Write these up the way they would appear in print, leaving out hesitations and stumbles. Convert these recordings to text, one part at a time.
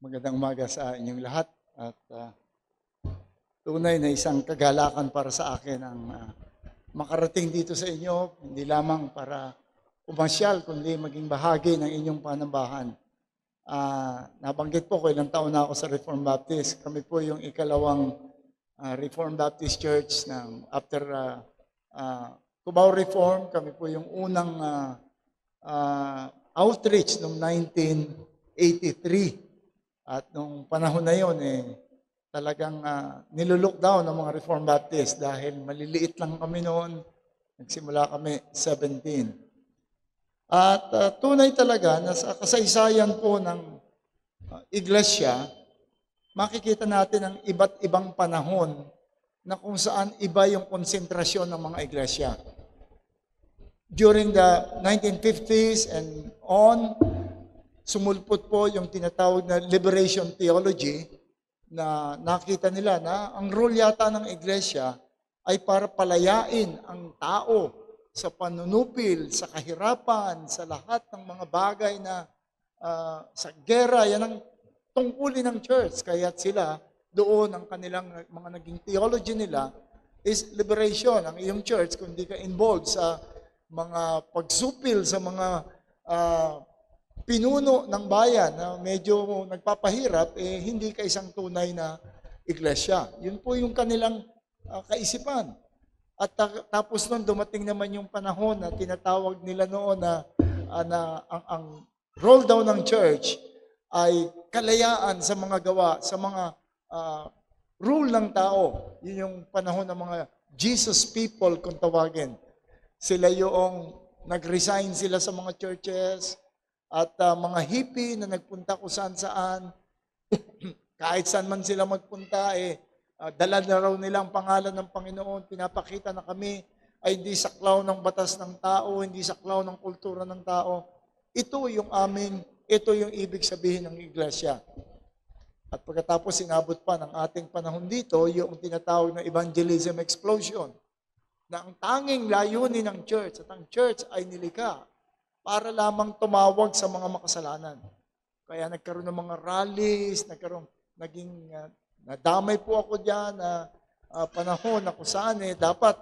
Magandang umaga sa inyong lahat at tunay na isang kagalakan para sa akin ang makarating dito sa inyo, hindi lamang para umasyal kundi maging bahagi ng inyong panambahan. Nabanggit po ko ilang taon na ako sa Reformed Baptist. Kami po yung ikalawang Reformed Baptist Church ng after Cubao Reform. Kami po yung unang outreach noong 1983. At nung panahon na yon, talagang nilulockdown ng mga Reformed Baptist dahil maliliit lang kami noon. Nagsimula kami 17. At tunay talaga na sa kasaysayan po ng iglesia, makikita natin ang iba't ibang panahon na kung saan iba yung konsentrasyon ng mga iglesia. During the 1950s and on, sumulpot po yung tinatawag na liberation theology na nakita nila na ang role yata ng iglesia ay para palayain ang tao sa panunupil, sa kahirapan, sa lahat ng mga bagay na sa gera. Yan ang tungkulin ng church. Kaya sila doon ang kanilang mga naging theology nila is liberation. Ang iyong church, kung di ka involved sa mga pagsupil sa mga pinuno ng bayan na medyo nagpapahirap, hindi ka isang tunay na iglesia. Yun po yung kanilang kaisipan. At tapos nun, dumating naman yung panahon na tinatawag nila noon na ang role daw ng church ay kalayaan sa mga gawa, sa mga rule ng tao. Yun yung panahon ng mga Jesus people kung tawagin. Sila yung nag-resign sila sa mga churches, at mga hippie na nagpunta kung saan-saan, kahit saan man sila magpunta, dala na raw nila ang pangalan ng Panginoon, pinapakita na kami ay hindi saklaw ng batas ng tao, hindi saklaw ng kultura ng tao. Ito yung ibig sabihin ng iglesia. At pagkatapos sinabot pa ng ating panahon dito, yung tinatawag na evangelism explosion, na ang tanging layunin ng church, at ang church ay nilikha para lamang tumawag sa mga makasalanan. Kaya nagkaroon ng mga rallies, nadamay po ako diyan na panahon na kung saan dapat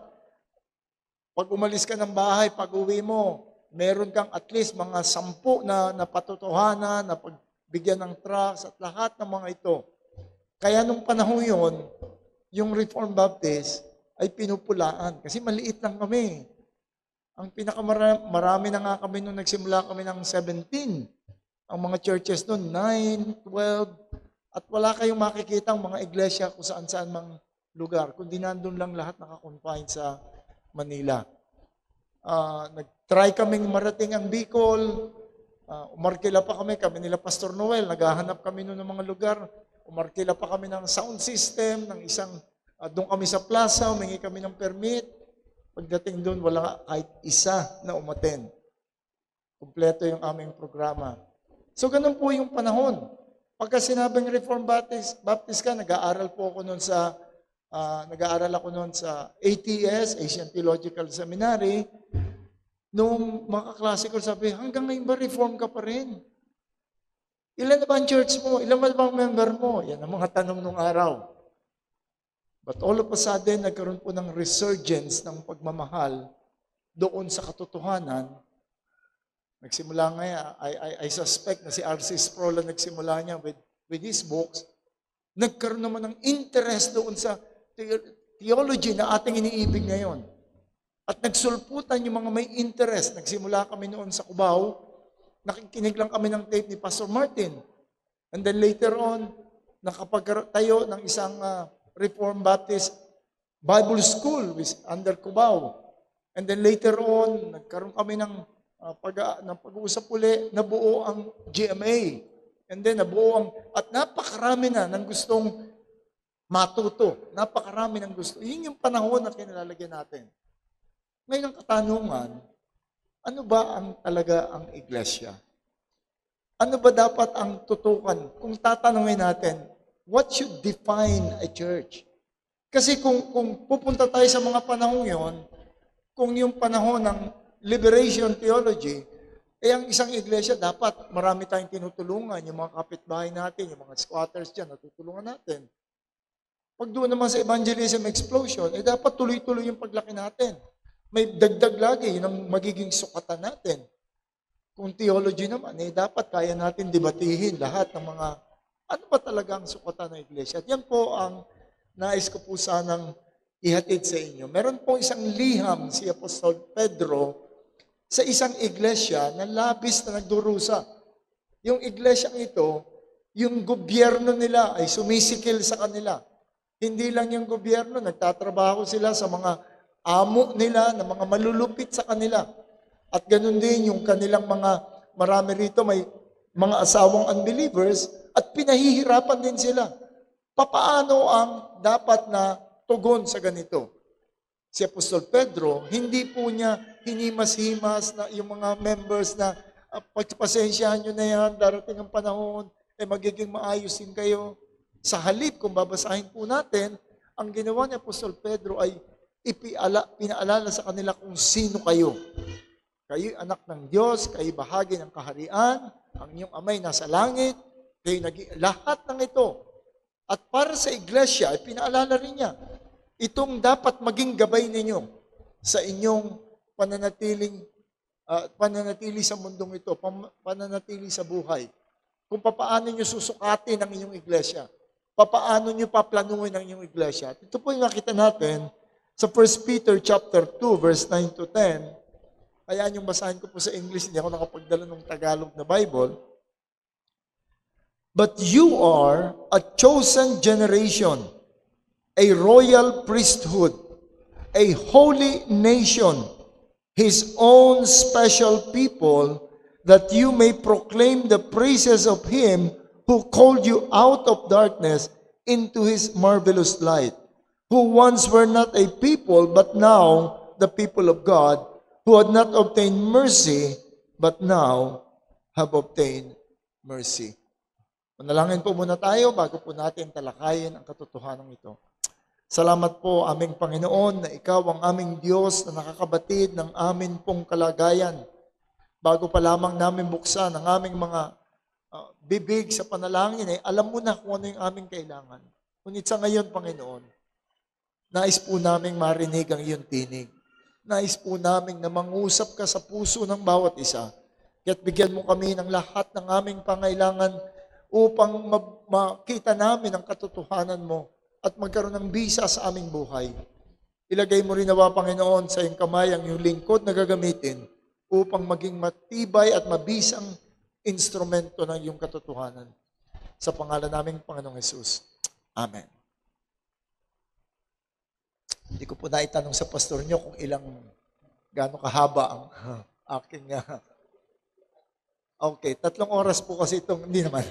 pag umalis ka ng bahay, pag uwi mo, meron kang at least mga 10 na patotohanan, na pagbigyan ng trust at lahat ng mga ito. Kaya nung panahon yon, yung Reformed Baptist ay pinupulaan kasi maliit lang kami. Ang pinakamarami na nga kami nung nagsimula kami ng 17. Ang mga churches noon, 9, 12. At wala kayong makikita ang mga iglesia kung saan-saan mang lugar. Kundi nandun lang lahat nakakonfine sa Manila. Nag-try kaming marating ang Bicol. Umarkila pa kami nila Pastor Noel. Naghahanap kami noon ng mga lugar. Umarkila pa kami ng sound system, ng isang, doon kami sa plaza, humingi kami ng permit. Pagdating doon, wala kahit isa na umaten. Kompleto yung aming programa. So, ganun po yung panahon. Pagka sinabing Reformed Baptist ka, nag-aaral ako noon sa ATS, Asian Theological Seminary. Nung mga kaklase ko sabi, hanggang ngayon ba Reform ka pa rin? Ilan na ba ang church mo? Ilan ba ang member mo? Yan ang mga tanong nung araw. But all of a sudden, nagkaroon po ng resurgence ng pagmamahal doon sa katotohanan. Nagsimula nga, I suspect na si R.C. Sproul nagsimula niya with his books. Nagkaroon naman ng interest doon sa theology na ating iniibig ngayon. At nagsulputan yung mga may interest. Nagsimula kami noon sa Cubao. Nakikinig lang kami ng tape ni Pastor Martin. And then later on, nakapagtayo ng isang Reformed Baptist Bible School under Cubao. And then later on, nagkaroon kami ng pag-uusap uli, nabuo ang GMA. And then at napakarami na ng gustong matuto. Napakarami ng gusto. Yun yung panahon na kinilalagyan natin. Ngayon ang katanungan, ano ba talaga ang iglesia? Ano ba dapat ang tutukan? Kung tatanungin natin, what should define a church? Kasi kung pupunta tayo sa mga panahon yon, kung yung panahon ng liberation theology, Ang isang iglesia, dapat marami tayong tinutulungan, yung mga kapitbahay natin, yung mga squatters dyan, natutulungan natin. Pag doon naman sa evangelism explosion, dapat tuloy-tuloy yung paglaki natin. May dagdag lagi, yun ang magiging sukatan natin. Kung theology naman, dapat kaya natin debatihin lahat ng mga, ano ba talaga ang sukatan ng iglesia? At yan po ang nais ko po sanang ihatid sa inyo. Meron po isang liham si Apostol Pedro sa isang iglesia na labis na nagdurusa. Yung iglesyang ito, yung gobyerno nila ay sumisikil sa kanila. Hindi lang yung gobyerno, nagtatrabaho sila sa mga amo nila, na mga malulupit sa kanila. At ganun din yung kanilang marami rito may mga asawang unbelievers at pinahihirapan din sila. Papaano ang dapat na tugon sa ganito? Si Apostol Pedro, hindi po niya hinimas-himas na yung mga members na pagpasensyahan nyo na yan, darating ang panahon, magiging maayos din kayo. Sa halip, kung babasahin po natin, ang ginawa ni Apostol Pedro ay pinaalala sa kanila kung sino kayo. Kayo anak ng Diyos, kayo bahagi ng kaharian, ang inyong amay nasa langit, kayo lahat ng ito. At para sa iglesia, ay pinaalala rin niya, itong dapat maging gabay ninyo sa inyong pananatili sa mundong ito, pananatili sa buhay. Kung papaano nyo susukatin ang inyong iglesia, papaano nyo paplanuhin ang inyong iglesia. Ito po yung nakita natin sa 1 Peter chapter 2, verse 9 to 10. Kaya yung basahin ko po sa English, hindi ako nakapagdala ng Tagalog na Bible. But you are a chosen generation, a royal priesthood, a holy nation, His own special people, that you may proclaim the praises of Him who called you out of darkness into His marvelous light, who once were not a people, but now the people of God, who had not obtained mercy, but now have obtained mercy. Manalangin po muna tayo bago po natin talakayin ang katotohanan ito. Salamat po aming Panginoon na Ikaw ang aming Diyos na nakakabatid ng amin pong kalagayan. Bago pa lamang namin buksan ang aming mga bibig sa panalangin, alam mo na kung ano yung aming kailangan. Ngunit sa ngayon, Panginoon, nais po naming marinig ang iyong tinig. Nais po namin na mangusap ka sa puso ng bawat isa. Kaya't bigyan mo kami ng lahat ng aming pangailangan upang makita namin ang katotohanan mo at magkaroon ng bisa sa aming buhay. Ilagay mo rin nawa, Panginoon, sa iyong kamay ang iyong lingkod na gagamitin upang maging matibay at mabisang instrumento ng iyong katotohanan. Sa pangalan naming Panginoong Hesus. Amen. Hindi ko po naitanong sa pastor nyo kung gaano kahaba ang aking... Okay, 3 oras po kasi itong... Hindi naman.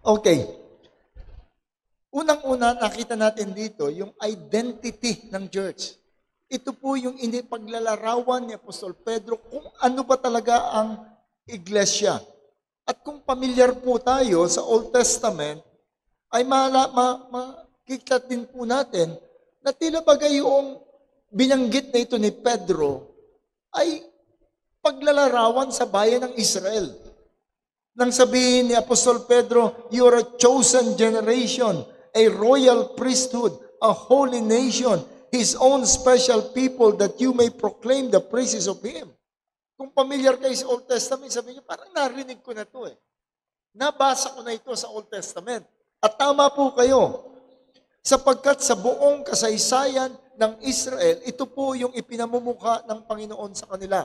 Okay. Unang-una, nakita natin dito yung identity ng church. Ito po yung paglalarawan ni Apostol Pedro kung ano ba talaga ang iglesia. At kung pamilyar po tayo sa Old Testament, ay makikita din po natin na tila bagay yung binanggit na ito ni Pedro ay paglalarawan sa bayan ng Israel. Nang sabihin ni Apostol Pedro, you are a chosen generation, a royal priesthood, a holy nation, His own special people, that you may proclaim the praises of Him. Kung familiar kayo sa Old Testament, sabi niyo, parang narinig ko na ito eh. Nabasa ko na ito sa Old Testament. At tama po kayo, sapagkat sa buong kasaysayan ng Israel, ito po yung ipinamumukha ng Panginoon sa kanila.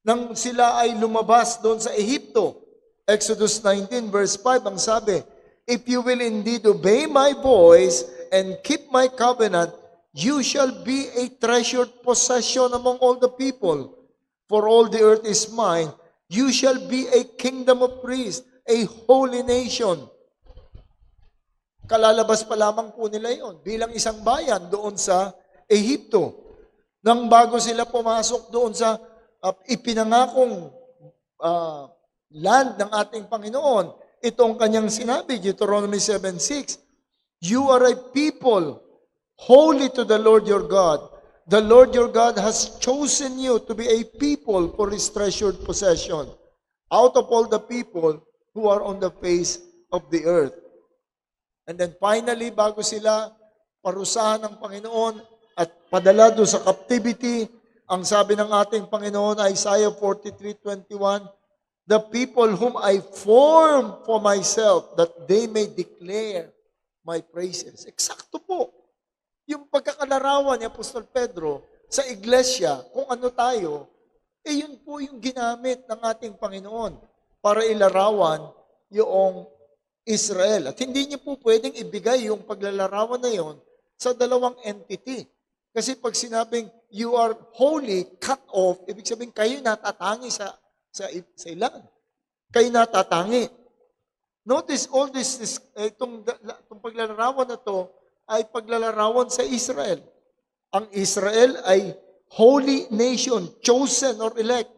Nang sila ay lumabas doon sa Ehipto, Exodus 19 verse 5, ang sabi, if you will indeed obey my voice and keep my covenant, you shall be a treasured possession among all the people. For all the earth is mine. You shall be a kingdom of priests, a holy nation. Kalalabas pa lamang po nila yon bilang isang bayan doon sa Ehipto. Nang bago sila pumasok doon sa ipinangakong land ng ating Panginoon, itong kanyang sinabi, Deuteronomy 7:6, you are a people holy to the Lord your God. The Lord your God has chosen you to be a people for His treasured possession out of all the people who are on the face of the earth. And then finally, bago sila parusahan ng Panginoon at padala doon sa captivity, ang sabi ng ating Panginoon, Isaiah 43:21, the people whom I formed for myself, that they may declare my praises. Eksakto po. Yung pagkakalarawan ni Apostol Pedro sa iglesia, kung ano tayo, yun po yung ginamit ng ating Panginoon para ilarawan yung Israel. At hindi niyo po pwedeng ibigay yung paglalarawan na yon sa dalawang entity. Kasi pag sinabing, you are holy, cut off, ibig sabihin kayo natatangi sa ilan. Kayo natatangi. Notice all itong paglalarawan na to ay paglalarawan sa Israel. Ang Israel ay holy nation, chosen or elect.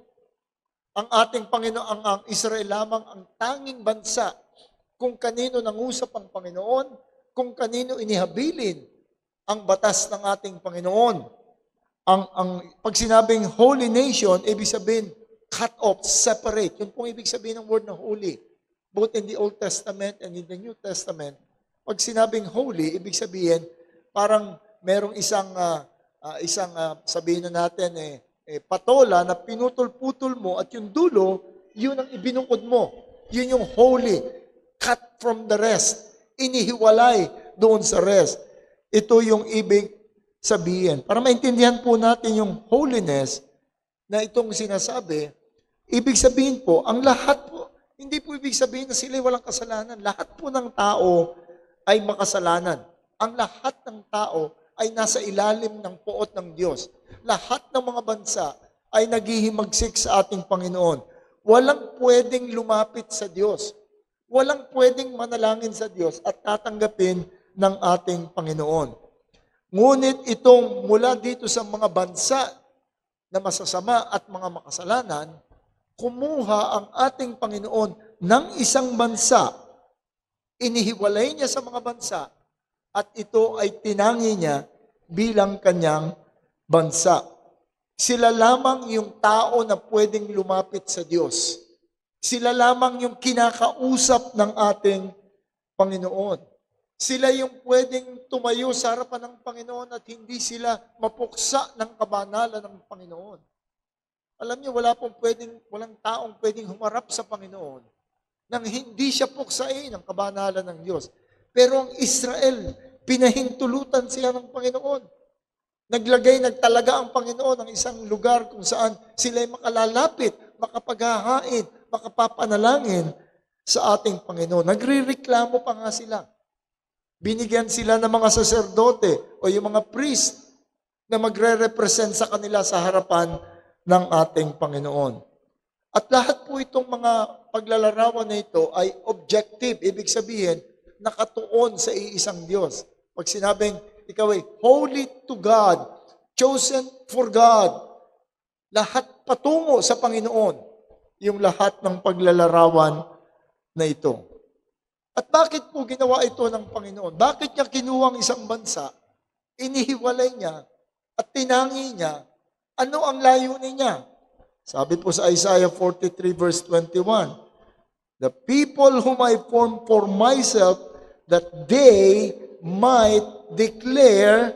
Ang ating Panginoon, ang Israel lamang ang tanging bansa kung kanino nangusap ang Panginoon, kung kanino inihabilin ang batas ng ating Panginoon. Pag sinabing holy nation, ibig sabihin cut off, separate. Yun pong ibig sabihin ng word na holy. Both in the Old Testament and in the New Testament. Pag sinabing holy, ibig sabihin, parang merong isang sabihin na natin, patola na pinutol-putol mo at yung dulo, yun ang ibinukod mo. Yun yung holy. Cut from the rest. Inihiwalay doon sa rest. Ito yung ibig sabihin. Para maintindihan po natin yung holiness na itong sinasabi, ibig sabihin po, ang lahat po, hindi po ibig sabihin na sila walang kasalanan. Lahat po ng tao ay makasalanan. Ang lahat ng tao ay nasa ilalim ng poot ng Diyos. Lahat ng mga bansa ay naghihimagsik sa ating Panginoon. Walang pwedeng lumapit sa Diyos. Walang pwedeng manalangin sa Diyos at tatanggapin ng ating Panginoon. Ngunit itong mula dito sa mga bansa na masasama at mga makasalanan, kumuha ang ating Panginoon ng isang bansa, inihiwalay niya sa mga bansa, at ito ay tinangi niya bilang kanyang bansa. Sila lamang yung tao na pwedeng lumapit sa Diyos. Sila lamang yung kinakausap ng ating Panginoon. Sila yung pwedeng tumayo sa harapan ng Panginoon at hindi sila mapuksa ng kabanalan ng Panginoon. Alam niyo, walang taong pwedeng humarap sa Panginoon nang hindi siya puksain ng kabanalan ng Diyos. Pero ang Israel, pinahintulutan sila ng Panginoon. Nagtalaga ang Panginoon ng isang lugar kung saan sila ay makalalapit, makapaghahain, makapapanalangin sa ating Panginoon. Nagrireklamo pa nga sila. Binigyan sila ng mga saserdote o yung mga priest na magre-represent sa kanila sa harapan ng ating Panginoon. At lahat po itong mga paglalarawan na ito ay objective. Ibig sabihin, nakatuon sa iisang Diyos. Pag sinabing, ikaw ay holy to God, chosen for God, lahat patungo sa Panginoon, yung lahat ng paglalarawan na ito. At bakit po ginawa ito ng Panginoon? Bakit niya kinuha ang isang bansa, inihiwalay niya, at tinangi niya? Ano ang layunin niya? Sabi po sa Isaiah 43 verse 21, the people whom I formed for myself, that they might declare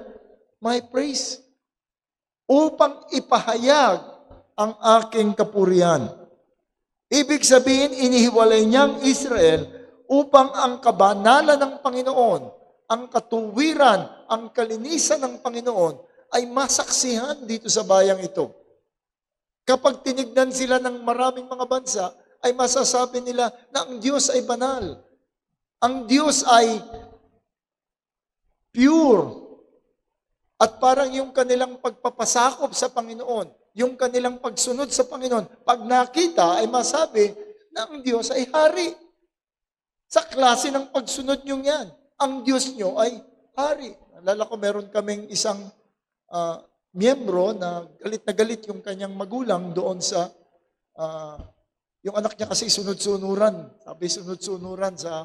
my praise. Upang ipahayag ang aking kapurihan. Ibig sabihin, inihiwalay niyang Israel upang ang kabanalan ng Panginoon, ang katuwiran, ang kalinisan ng Panginoon ay masaksihan dito sa bayang ito. Kapag tinignan sila ng maraming mga bansa, ay masasabi nila na ang Diyos ay banal. Ang Diyos ay pure. At parang yung kanilang pagpapasakop sa Panginoon, yung kanilang pagsunod sa Panginoon, pag nakita ay masabi na ang Diyos ay hari. Sa klase ng pagsunod nyo yan, ang Diyos nyo ay hari. Alala ko, meron kaming isang miyembro na galit yung kanyang magulang doon sa, yung anak niya kasi sunod-sunuran. Sabi sunod-sunuran sa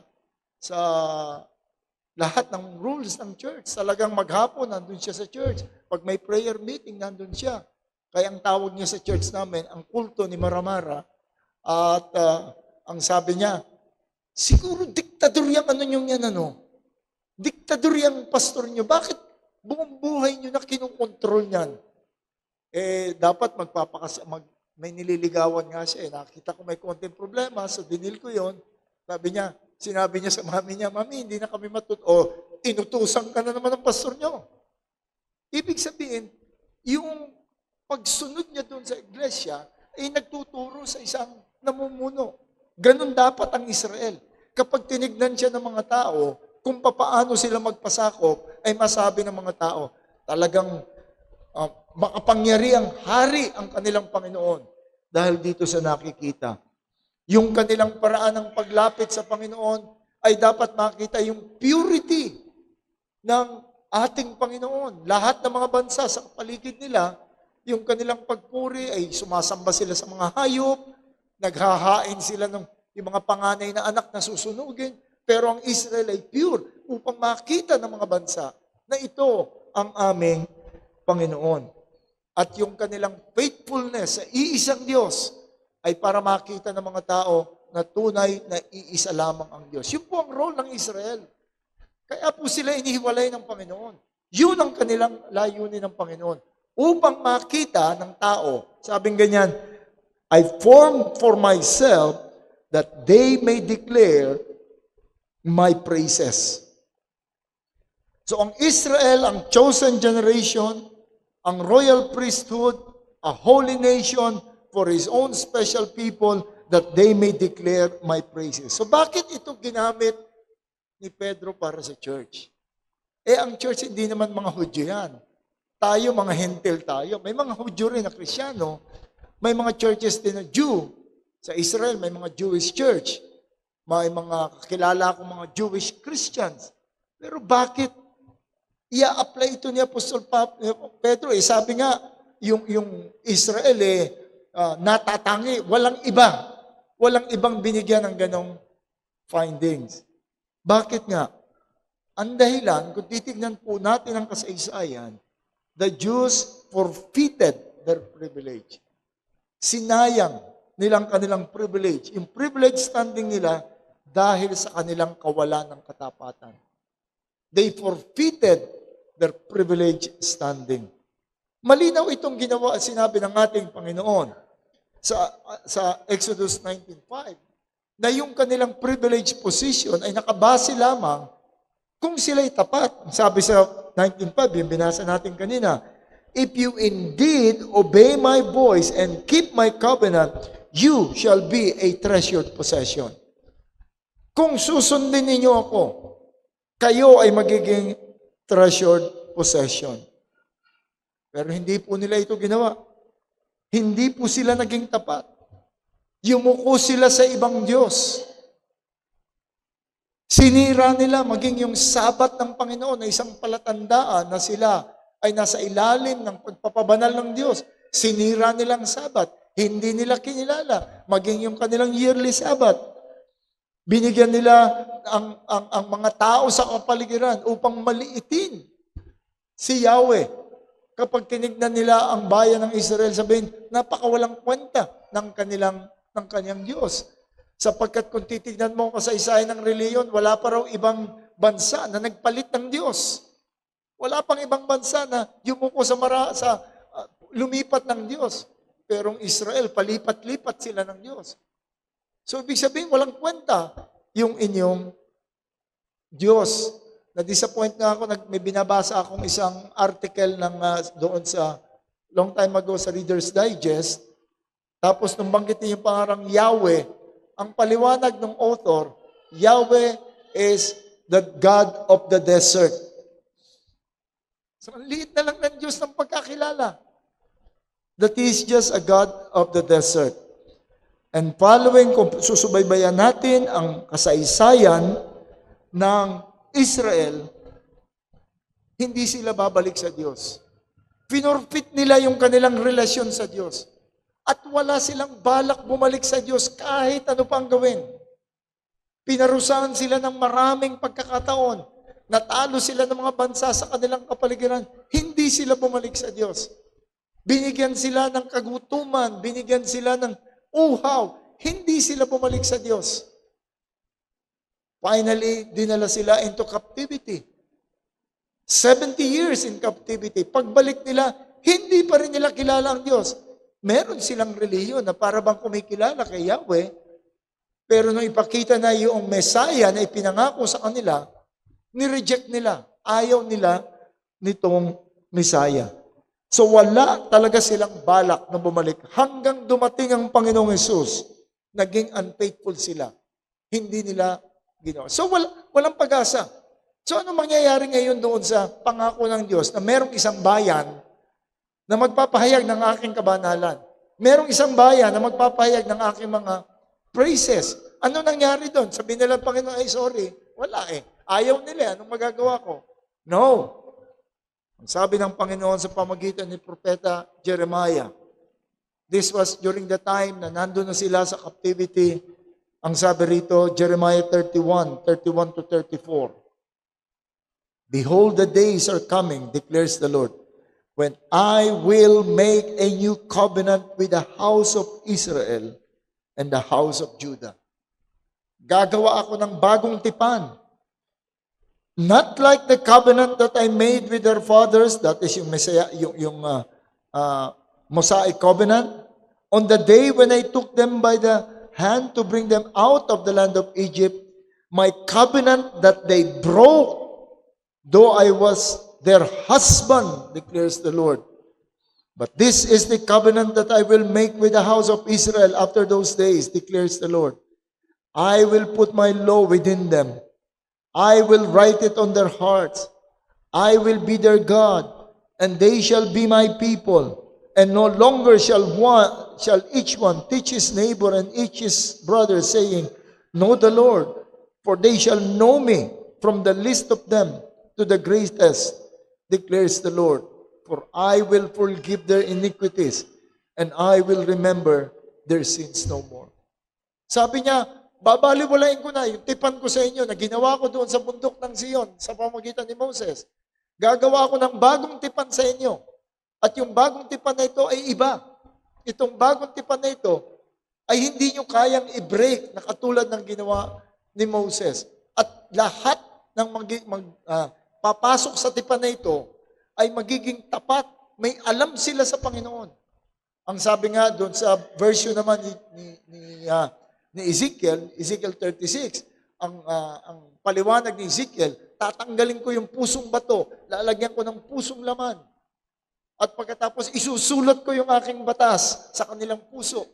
Lahat ng rules ng church, talagang maghapon, nandun siya sa church. Pag may prayer meeting, nandun siya. Kaya ang tawag niya sa church namin, ang kulto ni Maramara. At ang sabi niya, siguro diktador yung ano nyo yan, ano? Diktador yung pastor nyo. Bakit buong buhay nyo na kinukontrol niyan? Dapat may nililigawan nga siya. Nakita ko may konting problema, so dinil ko yon. Sinabi niya sa mami niya, Mami, hindi na kami inutusan ka na naman ng pastor nyo. Ibig sabihin, yung pagsunod niya doon sa iglesia, ay nagtuturo sa isang namumuno. Ganon dapat ang Israel. Kapag tinignan siya ng mga tao, kung papaano sila magpasakop, ay masabi ng mga tao, talagang makapangyariang hari ang kanilang Panginoon. Dahil dito sa nakikita. Yung kanilang paraan ng paglapit sa Panginoon ay dapat makita yung purity ng ating Panginoon. Lahat ng mga bansa sa paligid nila, yung kanilang pagpuri ay sumasamba sila sa mga hayop, naghahain sila ng yung mga panganay na anak na susunugin, pero ang Israel ay pure upang makita ng mga bansa na ito ang aming Panginoon. At yung kanilang faithfulness sa iisang Diyos ay para makita ng mga tao na tunay na iisa lamang ang Diyos. Yun po ang role ng Israel. Kaya po sila inihiwalay ng Panginoon. Yun ang kanilang layunin ng Panginoon. Upang makita ng tao, sabing ganyan, I formed for myself that they may declare my praises. So ang Israel, ang chosen generation, ang royal priesthood, a holy nation, for His own special people, that they may declare my praises. So bakit ito ginamit ni Pedro para sa church? Ang church hindi naman mga Hudyo yan. Tayo, mga Hentil tayo. May mga Hudyo rin na Krisyano. May mga churches din na Jew. Sa Israel, may mga Jewish church. May mga kakilala akong mga Jewish Christians. Pero bakit i-apply ito ni Apostol Pedro? Sabi nga, yung Israel natatangi. Walang iba. Walang ibang binigyan ng ganong findings. Bakit nga? Ang dahilan, kung titignan po natin ang kasaysayan, the Jews forfeited their privilege. Sinayang nilang kanilang privilege. Yung privilege standing nila dahil sa kanilang kawalan ng katapatan. They forfeited their privilege standing. Malinaw itong ginawa at sinabi ng ating Panginoon sa Exodus 19:5 na yung kanilang privileged position ay nakabase lamang kung sila'y tapat. Sabi sa 19:5, yung binasa natin kanina, if you indeed obey my voice and keep my covenant, you shall be a treasured possession. Kung susundin ninyo ako, kayo ay magiging treasured possession. Pero hindi po nila ito ginawa. Hindi po sila naging tapat. Yumuko sila sa ibang Diyos. Sinira nila maging yung sabat ng Panginoon na isang palatandaan na sila ay nasa ilalim ng pagpapabanal ng Diyos. Sinira nilang sabat. Hindi nila kinilala. Maging yung kanilang yearly sabat. Binigyan nila ang mga tao sa kapaligiran upang maliitin si Yahweh. Kapag tinignan nila ang bayan ng Israel, sabihin, napakawalang kwenta ng kanyang Diyos. Sapagkat kung titignan mo ang kasaysayan ng reliyon, wala pa raw ibang bansa na nagpalit ng Diyos. Wala pang ibang bansa na yumuko lumipat ng Diyos. Pero ang Israel, palipat-lipat sila ng Diyos. So, ibig sabihin, walang kwenta yung inyong Diyos. Na-disappoint nga ako, may binabasa akong isang article doon sa long time ago sa Reader's Digest. Tapos nung banggitin yung pangarang Yahweh, ang paliwanag ng author, Yahweh is the God of the desert. So, ang liit na lang ng Diyos ng pagkakilala. That is just a God of the desert. And following, kung susubaybayan natin ang kasaysayan ng Israel, hindi sila babalik sa Diyos. Finorfeit nila yung kanilang relasyon sa Diyos. At wala silang balak bumalik sa Diyos kahit ano pang gawin. Pinarusahan sila ng maraming pagkakataon natalo sila ng mga bansa sa kanilang kapaligiran, hindi sila bumalik sa Diyos. Binigyan sila ng kagutuman, binigyan sila ng uhaw, hindi sila bumalik sa Diyos. Finally, dinala sila into captivity. 70 years in captivity. Pagbalik nila, hindi pa rin nila kilala ang Diyos. Meron silang relihiyon na para bang kumikilala kay Yahweh, pero nung ipakita na yung Messiah na ipinangako sa kanila, ni-reject nila. Ayaw nila nitong Messiah. So wala talaga silang balak na bumalik. Hanggang dumating ang Panginoong Hesus, naging unfaithful sila. Hindi nila ginawa. So walang pag-asa. So ano mangyayari ngayon doon sa pangako ng Diyos na merong isang bayan na magpapahayag ng aking kabanalan? Merong isang bayan na magpapahayag ng aking mga praises. Ano nangyari doon? Sabihin nila, Panginoon, ay sorry. Wala eh. Ayaw nila. Anong magagawa ko? No. Ang sabi ng Panginoon sa pamagitan ni Propeta Jeremiah, this was during the time na nandun na sila sa captivity. Ang sabi rito, Jeremiah 31 to 34. Behold, the days are coming, declares the Lord, when I will make a new covenant with the house of Israel and the house of Judah. Gagawa ako ng bagong tipan. Not like the covenant that I made with their fathers, that is yung Messiah, yung Mosaic covenant, on the day when I took them by the hand to bring them out of the land of Egypt, my covenant that they broke, though I was their husband, declares the Lord. But this is the covenant that I will make with the house of Israel after those days, declares the Lord. I will put my law within them. I will write it on their hearts. I will be their God, and they shall be my people. And no longer shall each one teach his neighbor and each his brother, saying, Know the Lord, for they shall know me from the least of them to the greatest, declares the Lord. For I will forgive their iniquities, and I will remember their sins no more. Sabi niya, babaliwalain ko na yung tipan ko sa inyo na ginawa ko doon sa bundok ng Zion sa pamagitan ni Moses. Gagawa ko ng bagong tipan sa inyo. At yung bagong tipan na ito ay iba. Itong bagong tipan na ito ay hindi nyo kayang i-break na katulad ng ginawa ni Moses. At lahat ng papasok sa tipan na ito ay magiging tapat. May alam sila sa Panginoon. Ang sabi nga doon sa version naman ni Ezekiel 36, ang paliwanag ni Ezekiel, tatanggalin ko yung pusong bato, lalagyan ko ng pusong laman. At pagkatapos isusulat ko yung aking batas sa kanilang puso.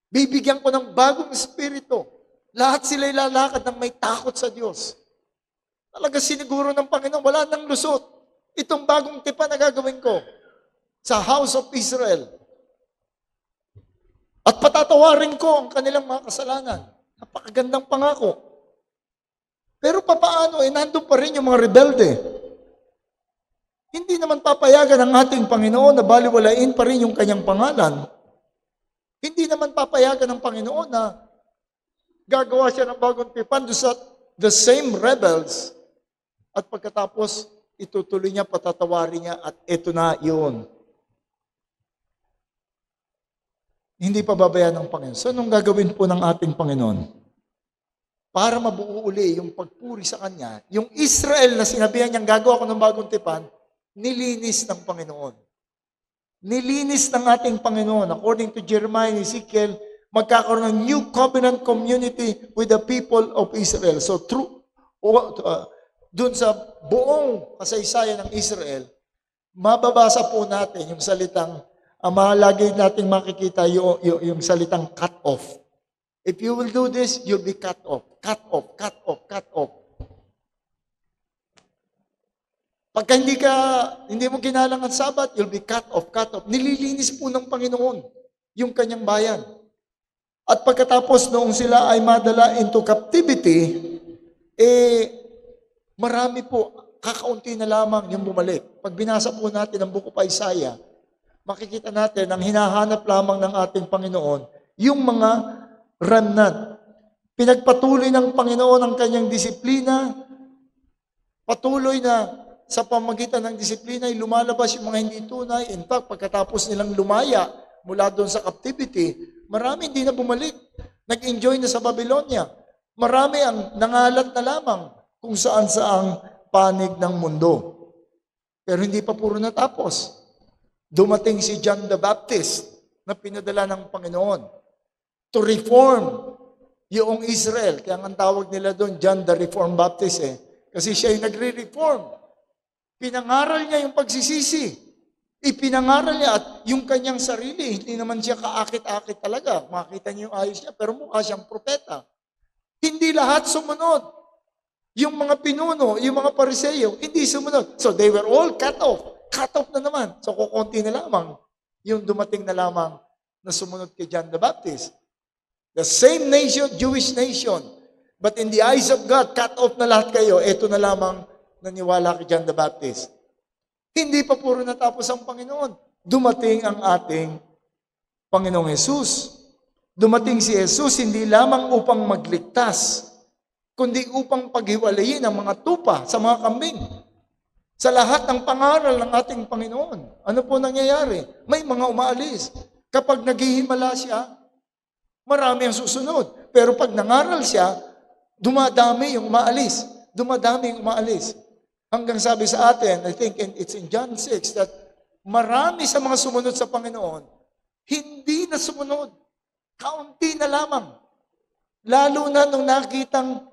Bibigyan ko ng bagong espiritu. Lahat sila ilalakad ng may takot sa Diyos. Talaga siniguro ng Panginoon, wala nang lusot. Itong bagong tipan na gagawin ko sa house of Israel. At patatawarin ko ang kanilang mga kasalanan. Napakagandang pangako. Pero papaano, nandun pa rin yung mga rebelde. Hindi naman papayagan ng ating Panginoon na baliwalain pa rin yung kanyang pangalan. Hindi naman papayagan ng Panginoon na gagawa siya ng bagong tipan sa the same rebels. At pagkatapos, itutuloy niya, patatawarin niya, at ito na yun. Hindi pa babayaan ng Panginoon. So, anong gagawin po ng ating Panginoon? Para mabuo uli yung pagpuri sa Kanya, yung Israel na sinabihan niyang gagawa ko ng bagong tipan, nilinis ng Panginoon. Nilinis ng ating Panginoon. According to Jeremiah and Ezekiel, magkakaroon ng new covenant community with the people of Israel. So, dun sa buong kasaysayan ng Israel, mababasa po natin yung salitang, lagi nating makikita yung salitang cut off. If you will do this, you'll be cut off. Cut off, cut off, cut off. Pagka hindi mo ginalang ang Sabat, you'll be cut off, cut off. Nililinis po ng Panginoon yung kanyang bayan. At pagkatapos noong sila ay madala into captivity, marami po, kakaunti na lamang yung bumalik. Pag binasa po natin ang Book of Isaiah, makikita natin ang hinahanap lamang ng ating Panginoon, yung mga remnant. Pinagpatuloy ng Panginoon ang kanyang disiplina, Patuloy na sa pamagitan ng disiplina ay lumalabas yung mga hindi tunay. In fact, pagkatapos nilang lumaya mula doon sa captivity, marami hindi na bumalik. Nag-enjoy na sa Babylonia. Marami ang nangalat na lamang kung saan-saang panig ng mundo. Pero hindi pa puro natapos. Dumating si John the Baptist na pinadala ng Panginoon to reform yung Israel. Kaya ang tawag nila doon, John the Reformed Baptist Kasi siya yung nagre-reform. Pinangaral niya yung pagsisisi. Ipinangaral niya at yung kanyang sarili, hindi naman siya kaakit-akit talaga. Makita niyo yung ayos niya, pero mukha siyang propeta. Hindi lahat sumunod. Yung mga pinuno, yung mga pariseyo, hindi sumunod. So they were all cut off. Cut off na naman. So kukunti na lamang yung dumating na lamang na sumunod kay John the Baptist. The same nation, Jewish nation. But in the eyes of God, cut off na lahat kayo. Ito na lamang naniwala kay John the Baptist. Hindi pa puro natapos ang Panginoon. Dumating ang ating Panginoong Jesus. Dumating si Jesus hindi lamang upang magligtas, kundi upang paghiwalayin ang mga tupa sa mga kambing. Sa lahat ng pangaral ng ating Panginoon, ano po nangyayari? May mga umaalis. Kapag naghihimala siya, marami ang susunod. Pero pag nangaral siya, dumadami yung umaalis. Dumadami yung umaalis. Hanggang sabi sa atin, I think it's in John 6, that marami sa mga sumunod sa Panginoon, hindi na sumunod. Kaunti na lamang. Lalo na nung nakitang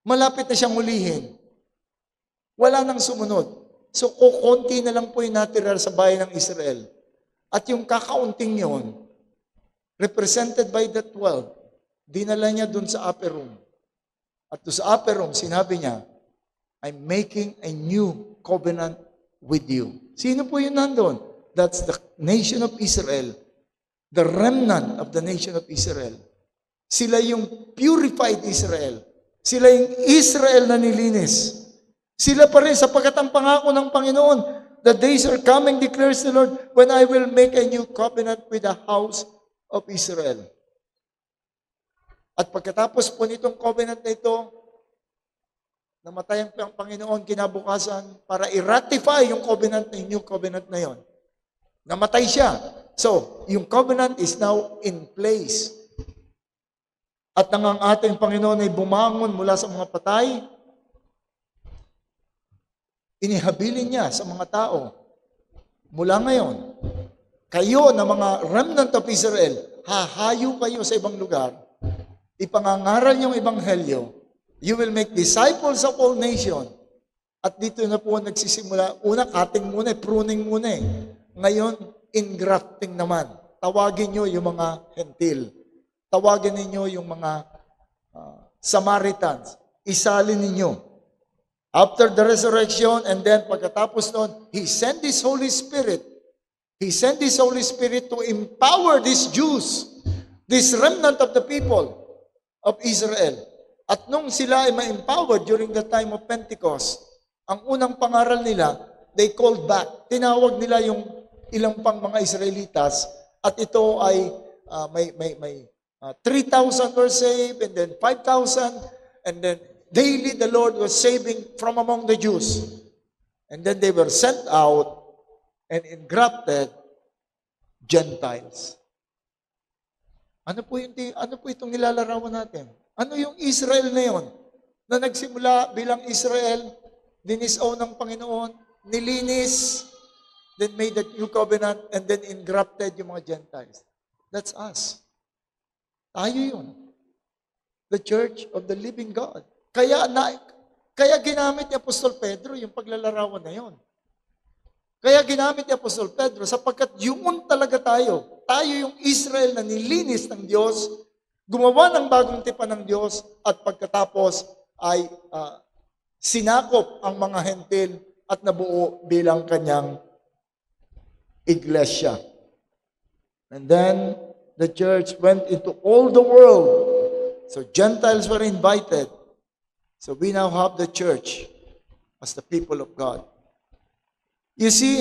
malapit na siyang hulihin, wala nang sumunod. So, kukunti na lang po yung natira sa bayan ng Israel. At yung kakaunting yon, represented by the 12, dinala niya dun sa upper room. At doon sa upper room, sinabi niya, I'm making a new covenant with you. Sino po yun nandun? That's the nation of Israel. The remnant of the nation of Israel. Sila yung purified Israel. Sila yung Israel na nilinis. Sila pa rin sapagkat ang pangako ng Panginoon, the days are coming, declares the Lord, when I will make a new covenant with the house of Israel. At pagkatapos po nitong covenant na ito, namatay ang Panginoon kinabukasan para i-ratify yung covenant na new covenant na yon. Namatay siya. So, yung covenant is now in place. At nang ang ating Panginoon ay bumangon mula sa mga patay, inihabilin niya sa mga tao, mula ngayon, kayo na mga remnant of Israel, hahayo kayo sa ibang lugar, ipangangaral niyong ebanghelyo, you will make disciples of all nations. At dito na po nagsisimula, una, cutting muna, pruning muna Ngayon, engrafting naman. Tawagin niyo yung mga hentil. Tawagin ninyo yung mga Samaritans. Isalin ninyo. After the resurrection, and then pagkatapos nun, He sent His Holy Spirit. He sent His Holy Spirit to empower these Jews, this remnant of the people of Israel. At nung sila ay ma-empowered during the time of Pentecost, ang unang pangaral nila, they called back. Tinawag nila yung ilang pang mga Israelitas, at ito ay may 3,000 were saved, and then 5,000, and then daily the Lord was saving from among the Jews. And then they were sent out and engrafted Gentiles. Ano po itong nilalarawan natin? Ano yung Israel na yon? Na nagsimula bilang Israel, dinisaw ng Panginoon, nilinis, then made a new covenant, and then engrafted yung mga Gentiles. That's us. Tayo yun. The Church of the Living God. Kaya ginamit ni Apostol Pedro yung paglalarawan na yon. Kaya ginamit ni Apostol Pedro sapagkat yun talaga tayo. Tayo yung Israel na nilinis ng Diyos, gumawa ng bagong tipan ng Diyos, at pagkatapos ay sinakop ang mga hentil at nabuo bilang kanyang iglesia. And then, the church went into all the world. So, Gentiles were invited. So, we now have the church as the people of God. You see,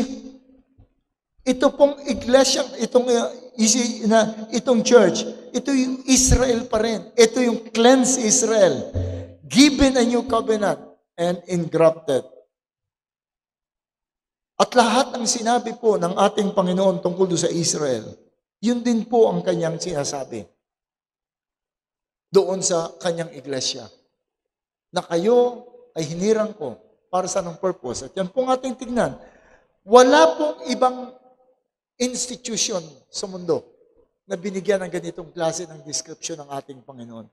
ito pong iglesia, itong church, ito yung Israel pa rin. Ito yung cleansed Israel. Given a new covenant. and engrafted. At lahat ng sinabi po ng ating Panginoon tungkol doon sa Israel, yun din po ang kanyang sinasabi doon sa kanyang iglesia. Na kayo ay hinirang ko para sa anong purpose. At yan pong ating tignan. Wala pong ibang institution sa mundo na binigyan ng ganitong klase ng description ng ating Panginoon.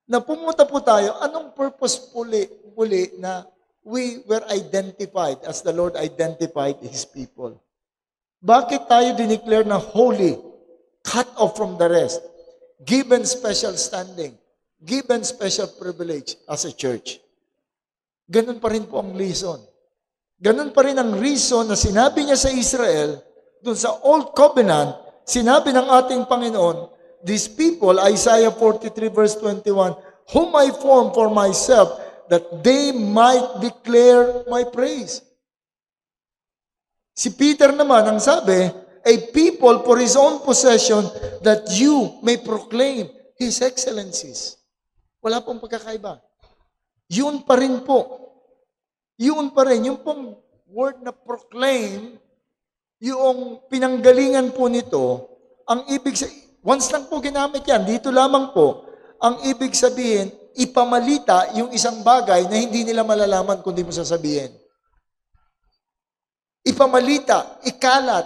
Na pumunta po tayo, anong purpose muli na we were identified as the Lord identified His people? Bakit tayo dineclare na holy, cut off from the rest, given special standing, given special privilege as a church? Ganun pa rin po ang reason. Ganun pa rin ang reason na sinabi niya sa Israel, dun sa Old Covenant, sinabi ng ating Panginoon, these people, Isaiah 43 verse 21, whom I formed for myself, that they might declare my praise. Si Peter naman ang sabi, a people for his own possession, that you may proclaim his excellencies. Wala pong pagkakaiba. Yun pa rin po. Yun pa rin. Yung pong word na proclaim, yung pinanggalingan po nito, ang ibig sabihin, once lang po ginamit yan, dito lamang po, ang ibig sabihin, ipamalita yung isang bagay na hindi nila malalaman kung di mo sasabihin. Ipamalita, ikalat.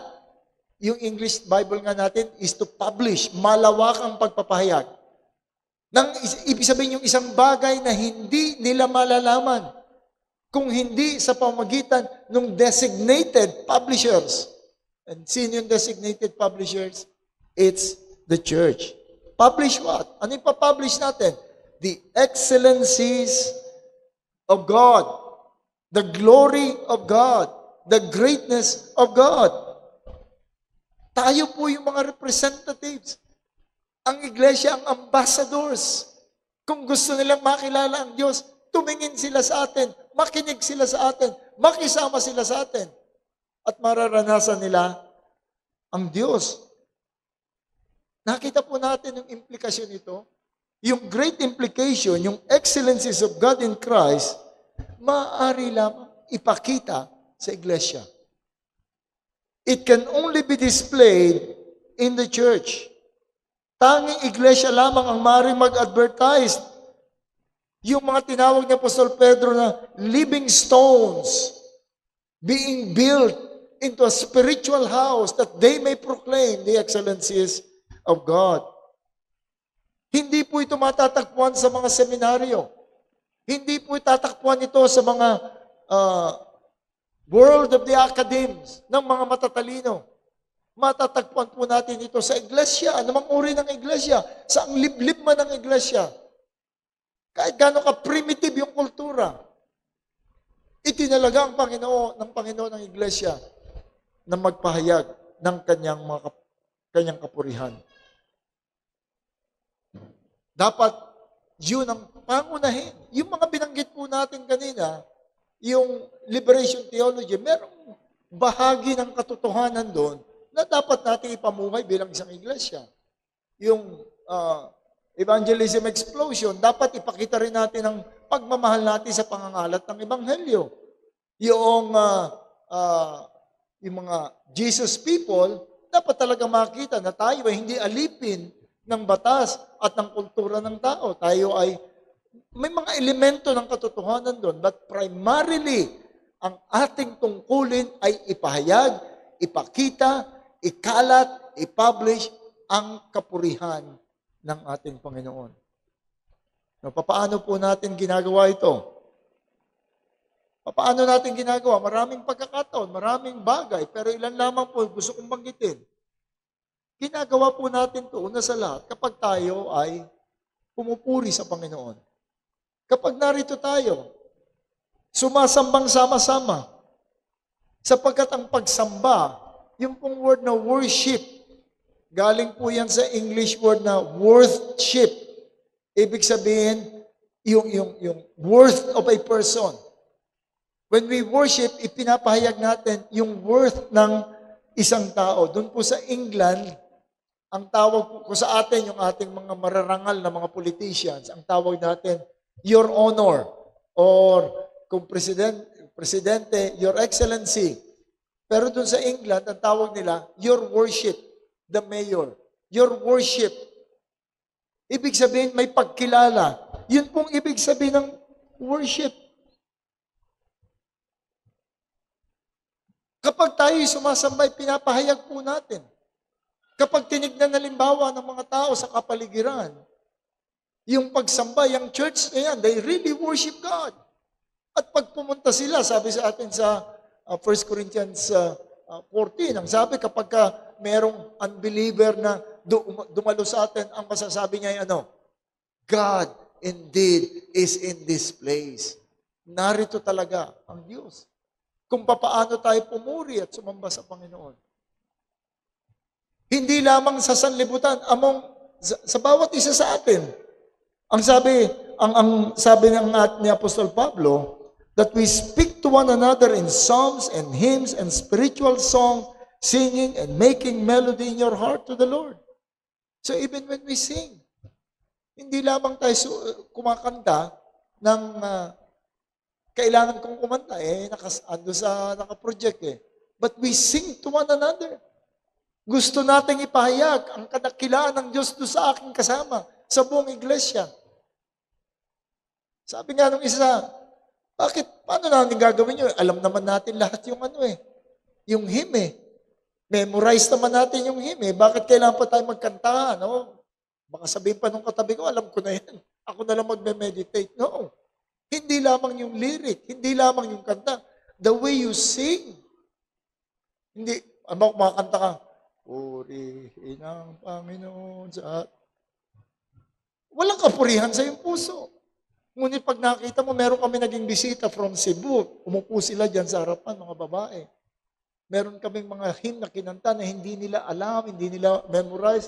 Yung English Bible nga natin is to publish, malawak ang pagpapahayag. Ibig sabihin yung isang bagay na hindi nila malalaman kung hindi sa pamagitan ng designated publishers. And sino yung designated publishers? It's the church. Publish what? Ano yung papublish natin? The excellencies of God, the glory of God, the greatness of God. Tayo po yung mga representatives. Ang iglesia, ang ambassadors. Kung gusto nilang makilala ang Diyos, tumingin sila sa atin, makinig sila sa atin, makisama sila sa atin, at mararanasan nila ang Diyos. Nakita po natin yung implikasyon nito. Yung great implication, yung excellencies of God in Christ, maaari lamang ipakita sa iglesia. It can only be displayed in the church. Tanging iglesia lamang ang maaaring mag-advertise. Yung mga tinawag ni Apostol Pedro na living stones being built into a spiritual house that they may proclaim the excellencies of God. Hindi po ito matatagpuan sa mga seminaryo. Hindi po itatakpuan ito sa mga world of the academies ng mga matatalino. Matatagpuan po natin ito sa iglesia, anumang uri ng iglesia, sa ang liblib man ng iglesia. Kahit gano'n ka-primitive yung kultura, itinalaga ang Panginoon ng iglesia na magpahayag ng kanyang kapurihan. Dapat yun ang pangunahin. Yung mga binanggit po natin kanina, yung liberation theology, merong bahagi ng katotohanan doon na dapat natin ipamuhay bilang isang iglesia. Yung evangelism explosion, dapat ipakita rin natin ang pagmamahal natin sa pangangalat ng ebanghelyo. Yung mga Jesus people, dapat talaga makita na tayo ay hindi alipin ng batas at ng kultura ng tao. Tayo ay may mga elemento ng katotohanan doon, but primarily, ang ating tungkulin ay ipahayag, ipakita, ikalat, ipublish ang kapurihan ng ating Panginoon. So, paano po natin ginagawa ito? Paano natin ginagawa? Maraming pagkakataon, maraming bagay, pero ilan lamang po gusto kong banggitin. Ginagawa po natin ito, una sa lahat, kapag tayo ay pumupuri sa Panginoon. Kapag narito tayo, sumasambang sama-sama, sapagkat ang pagsamba, yung pong word na worship, galing po yan sa English word na worthship. Ibig sabihin, yung worth of a person. When we worship, ipinapahayag natin yung worth ng isang tao. Doon po sa England, ang tawag po sa atin, yung ating mga mararangal na mga politicians, ang tawag natin, Your Honor, or kung presidente, Your Excellency. Pero dun sa England, ang tawag nila, Your Worship, the Mayor. Your Worship. Ibig sabihin, may pagkilala. Yun pong ibig sabihin ng worship. Kapag tayo sumasambay, pinapahayag po natin. Kapag tinignan halimbawa ng mga tao sa kapaligiran, yung pagsamba, yung church na yan, they really worship God. At pag pumunta sila, sabi sa atin sa 1 Corinthians 14, ang sabi kapag merong unbeliever na dumalo sa atin, ang masasabi niya ay ano? God indeed is in this place. Narito talaga ang Diyos. Kung papaano tayo pumuri at sumamba sa Panginoon. Hindi lamang sa sanlibutan, sa bawat isa sa atin. Ang sabi ni Apostol Pablo, that we speak to one another in psalms and hymns and spiritual songs, singing and making melody in your heart to the Lord. So even when we sing, hindi lamang tayo kumakanta ng kailangan kong kumanta, naka-project eh. But we sing to one another. Gusto nating ipahayag ang kadakilaan ng Diyos doon sa aking kasama, sa buong iglesia. Sabi nga nung isa, bakit? Paano natin gagawin nyo? Alam naman natin lahat yung yung hymn eh. Memorize naman natin yung hymn eh. Bakit kailangan pa tayo magkanta? No? Baka sabihin pa nung katabi ko, alam ko na yan. Ako na lang magme-meditate. No. Hindi lamang yung lyric, hindi lamang yung kanta. The way you sing. Hindi, kumakanta ka, purihin ang Panginoon sa... Walang kapurihan sa iyong puso. Ngunit pag nakita mo, meron kami naging bisita from Cebu. Umupo sila dyan sa harapan, mga babae. Meron kaming mga hymn na kinanta na hindi nila alam, hindi nila memorize.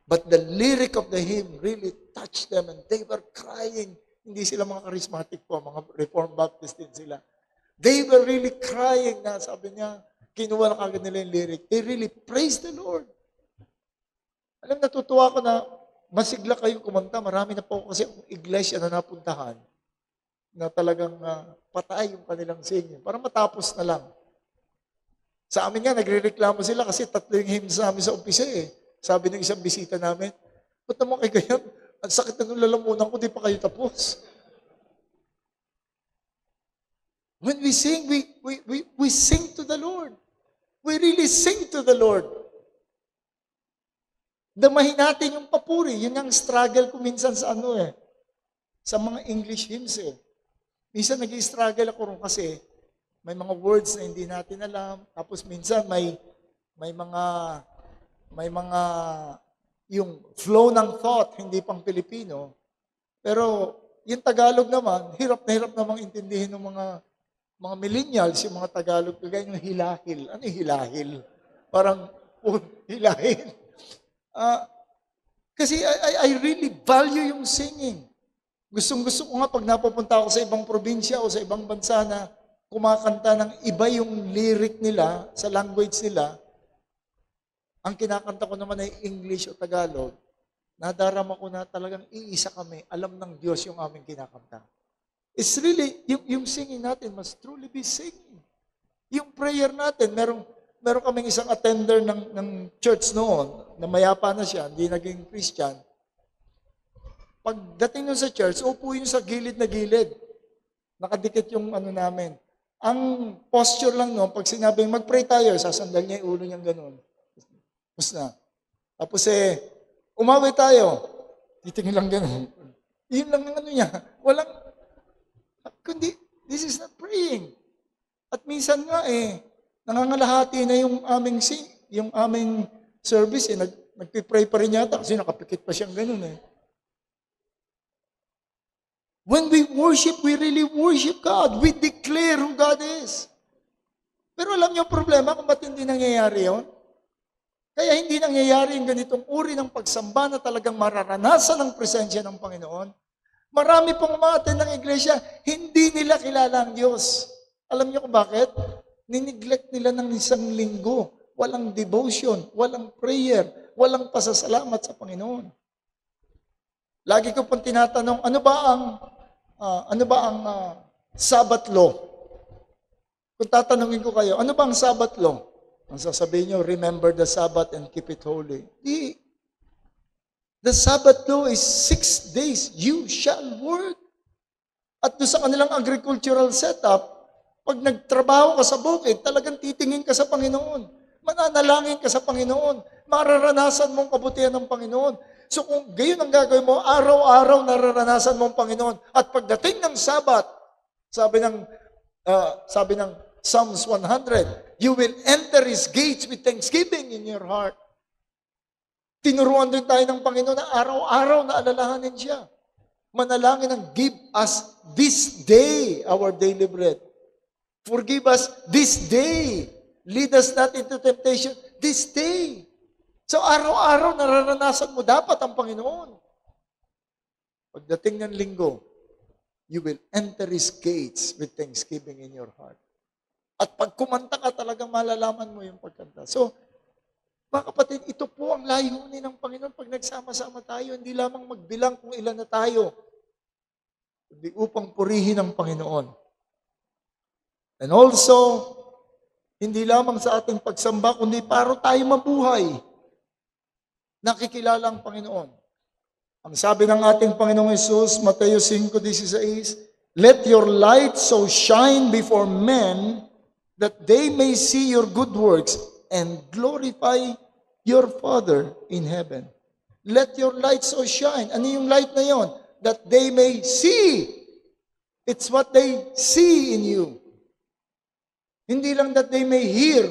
But the lyric of the hymn really touched them and they were crying. Hindi sila mga charismatic po, mga Reformed Baptist din sila. They were really crying na, sabi niya, kinuha na kagad nila yung lyric. They really praised the Lord. Alam, natutuwa ko na masigla kayong kumanta. Marami na po kasi iglesia na napuntahan na talagang patay yung kanilang singing. Para matapos na lang. Sa amin nga, nagre-reklamo sila kasi 3 yung hymns namin sa umpisa eh. Sabi ng isang bisita namin, ba't naman kayo ganyan? Ang sakit na nung lalamunan ko, di pa kayo tapos. When we sing, we sing to the Lord. We really sing to the Lord. Damahin natin yung papuri. Yun ang struggle ko minsan sa sa mga English hymns eh. Minsan nag-i-struggle ako rin kasi may mga words na hindi natin alam. Tapos minsan may mga yung flow ng thought, hindi pang Pilipino. Pero yung Tagalog naman, hirap na hirap namang intindihin ng mga millennials, yung mga Tagalog, kagaya yung hilahil. Ano yung hilahil? Parang, hilahil. Kasi I really value yung singing. Gustong-gusto ko nga pag napupunta ako sa ibang probinsya o sa ibang bansa na kumakanta ng iba yung lyric nila, sa language nila, ang kinakanta ko naman ay English o Tagalog, nadarama ko na talagang iisa kami, alam ng Diyos yung aming kinakanta. It's really, yung singing natin must truly be singing. Yung prayer natin, meron kaming isang attender ng church noon, na mayapa na siya, hindi naging Christian. Pagdating nun sa church, upo yun sa gilid na gilid. Nakadikit yung namin. Ang posture lang noon, pag sinabing mag-pray tayo, sasandal niya yung ulo niyang ganun. Tapos na. Tapos umaway tayo. Titingin lang ganun. Yun lang ang niya. Walang, kundi, this is not praying. At minsan nga nangangalahati na yung aming service nagpipray pa rin yata kasi nakapikit pa siyang ganun When we worship, we really worship God. We declare who God is. Pero alam niyo ang problema kung ba't hindi nangyayari yun? Kaya hindi nangyayari yung ganitong uri ng pagsamba na talagang mararanasan ang presensya ng Panginoon. Marami pong umaattend ng iglesia, hindi nila kilala ang Diyos. Alam niyo kung bakit? Nineglect nila ng isang linggo. Walang devotion, walang prayer, walang pasasalamat sa Panginoon. Lagi ko pong tinatanong, ano ba ang Sabbath law. Kung tatanungin ko kayo, ano ba ang Sabbath law? Ang sasabihin nyo, remember the Sabbath and keep it holy. The Sabbath law is 6 days you shall work. At doon sa kanilang agricultural setup, pag nagtrabaho ka sa bukid, talagang titingin ka sa Panginoon. Mananalangin ka sa Panginoon. Mararanasan mong kabutihan ng Panginoon. So kung gayon ang gagawin mo, araw-araw nararanasan mong Panginoon. At pagdating ng Sabat, sabi ng Psalms 100, you will enter His gates with thanksgiving in your heart. Tinuruan din tayo ng Panginoon na araw-araw na alalahanin siya. Manalangin ng give us this day our daily bread. Forgive us this day. Lead us not into temptation this day. So araw-araw nararanasan mo dapat ang Panginoon. Pagdating ng linggo, you will enter His gates with thanksgiving in your heart. At pag kumanta ka, talagang malalaman mo yung pagkanta. So, mga kapatid, ito po ang layunin ng Panginoon pag nagsama-sama tayo. Hindi lamang magbilang kung ilan na tayo, kundi upang purihin ang Panginoon. And also, hindi lamang sa ating pagsamba, kundi para tayo mabuhay. Nakikilala ang Panginoon. Ang sabi ng ating Panginoong Hesus, Mateo 5:16, let your light so shine before men that they may see your good works and glorify your Father in heaven. Let your light so shine. Ano yung light na yon? That they may see. It's what they see in you. Hindi lang that they may hear.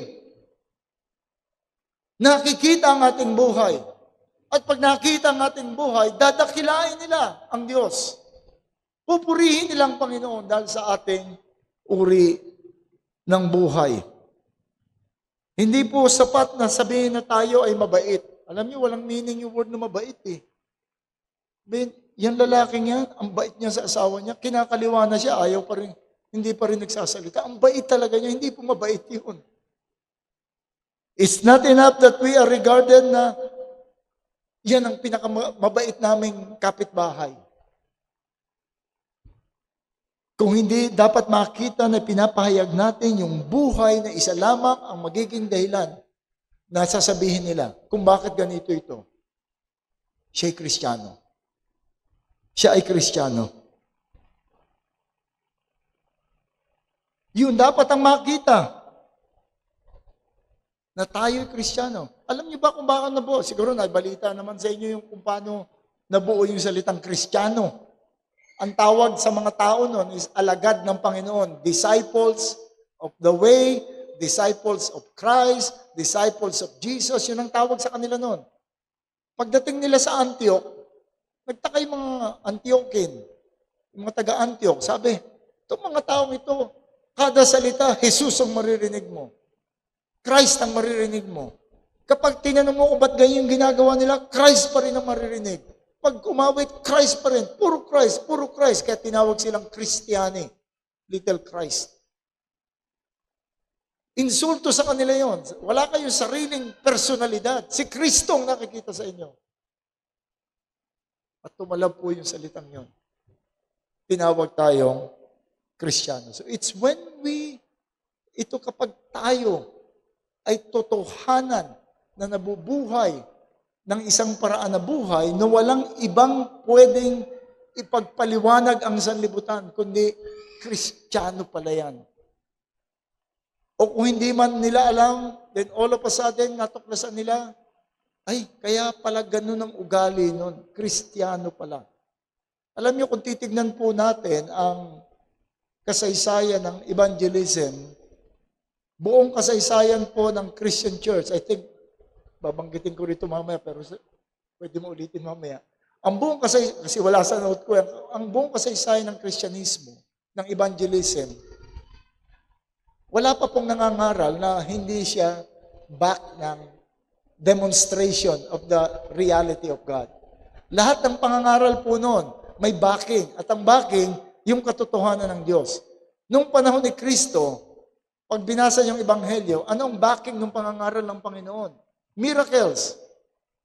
Nakikita ang ating buhay. At pag nakita ang ating buhay, dadakilain nila ang Diyos. Pupurihin nila ang Panginoon dahil sa ating uri ng buhay. Hindi po sapat na sabihin na tayo ay mabait. Alam niyo, walang meaning yung word na mabait eh. Yan lalaking yan, ang bait niya sa asawa niya, kinakaliwa na siya, ayaw pa rin, hindi pa rin nagsasalita. Ang bait talaga niya, hindi po mabait yun. It's not enough that we are regarded na yan ang pinakamabait naming kapitbahay. Kung hindi, dapat makita na pinapahayag natin yung buhay na isa lamang ang magiging dahilan na sasabihin nila kung bakit ganito ito. Siya'y Kristiyano. Siya ay Kristiyano. Yun dapat ang makita na tayo'y Kristiyano. Alam niyo ba kung bakit nabuo? Siguro naibalita naman sa inyo yung kung paano nabuo yung salitang Kristiyano. Ang tawag sa mga tao noon is alagad ng Panginoon. Disciples of the way, disciples of Christ, disciples of Jesus. Yun ang tawag sa kanila noon. Pagdating nila sa Antioch, nagtaka yung mga Antiochen, yung mga taga-Antioch. Sabi, itong mga taong ito, kada salita, Jesus ang maririnig mo. Christ ang maririnig mo. Kapag tinanong mo kung ba't ganyan yung ginagawa nila, Christ pa rin ang maririnig. Pag umawit, Christ pa rin. Puro Christ, puro Christ. Kaya tinawag silang Kristiyani. Little Christ. Insulto sa kanila yon. Wala kayong sariling personalidad. Si Kristo ang nakikita sa inyo. At tumalab po yung salitang yon. Tinawag tayong Kristiyano. So it's when ito kapag tayo ay totohanan na nabubuhay ng isang paraan na buhay na walang ibang pwedeng ipagpaliwanag ang sanlibutan, kundi Kristiyano pala yan. O kung hindi man nila alam, then all of a sudden, natuklasan nila, ay, kaya pala ganun ang ugali nun. Kristiyano pala. Alam niyo, kung titignan po natin ang kasaysayan ng evangelism, buong kasaysayan po ng Christian Church, I think, babanggitin ko rito mamaya, pero pwede mo ulitin mamaya. Ang buong kasi wala sa note ko, ang buong kasaysayan ng Kristyanismo, ng evangelism, wala pa pong nangangaral na hindi siya back ng demonstration of the reality of God. Lahat ng pangangaral po noon, may backing. At ang backing, yung katotohanan ng Diyos. Nung panahon ni Kristo, pag binasa yung Ebanghelyo, anong backing ng pangangaral ng Panginoon? Miracles.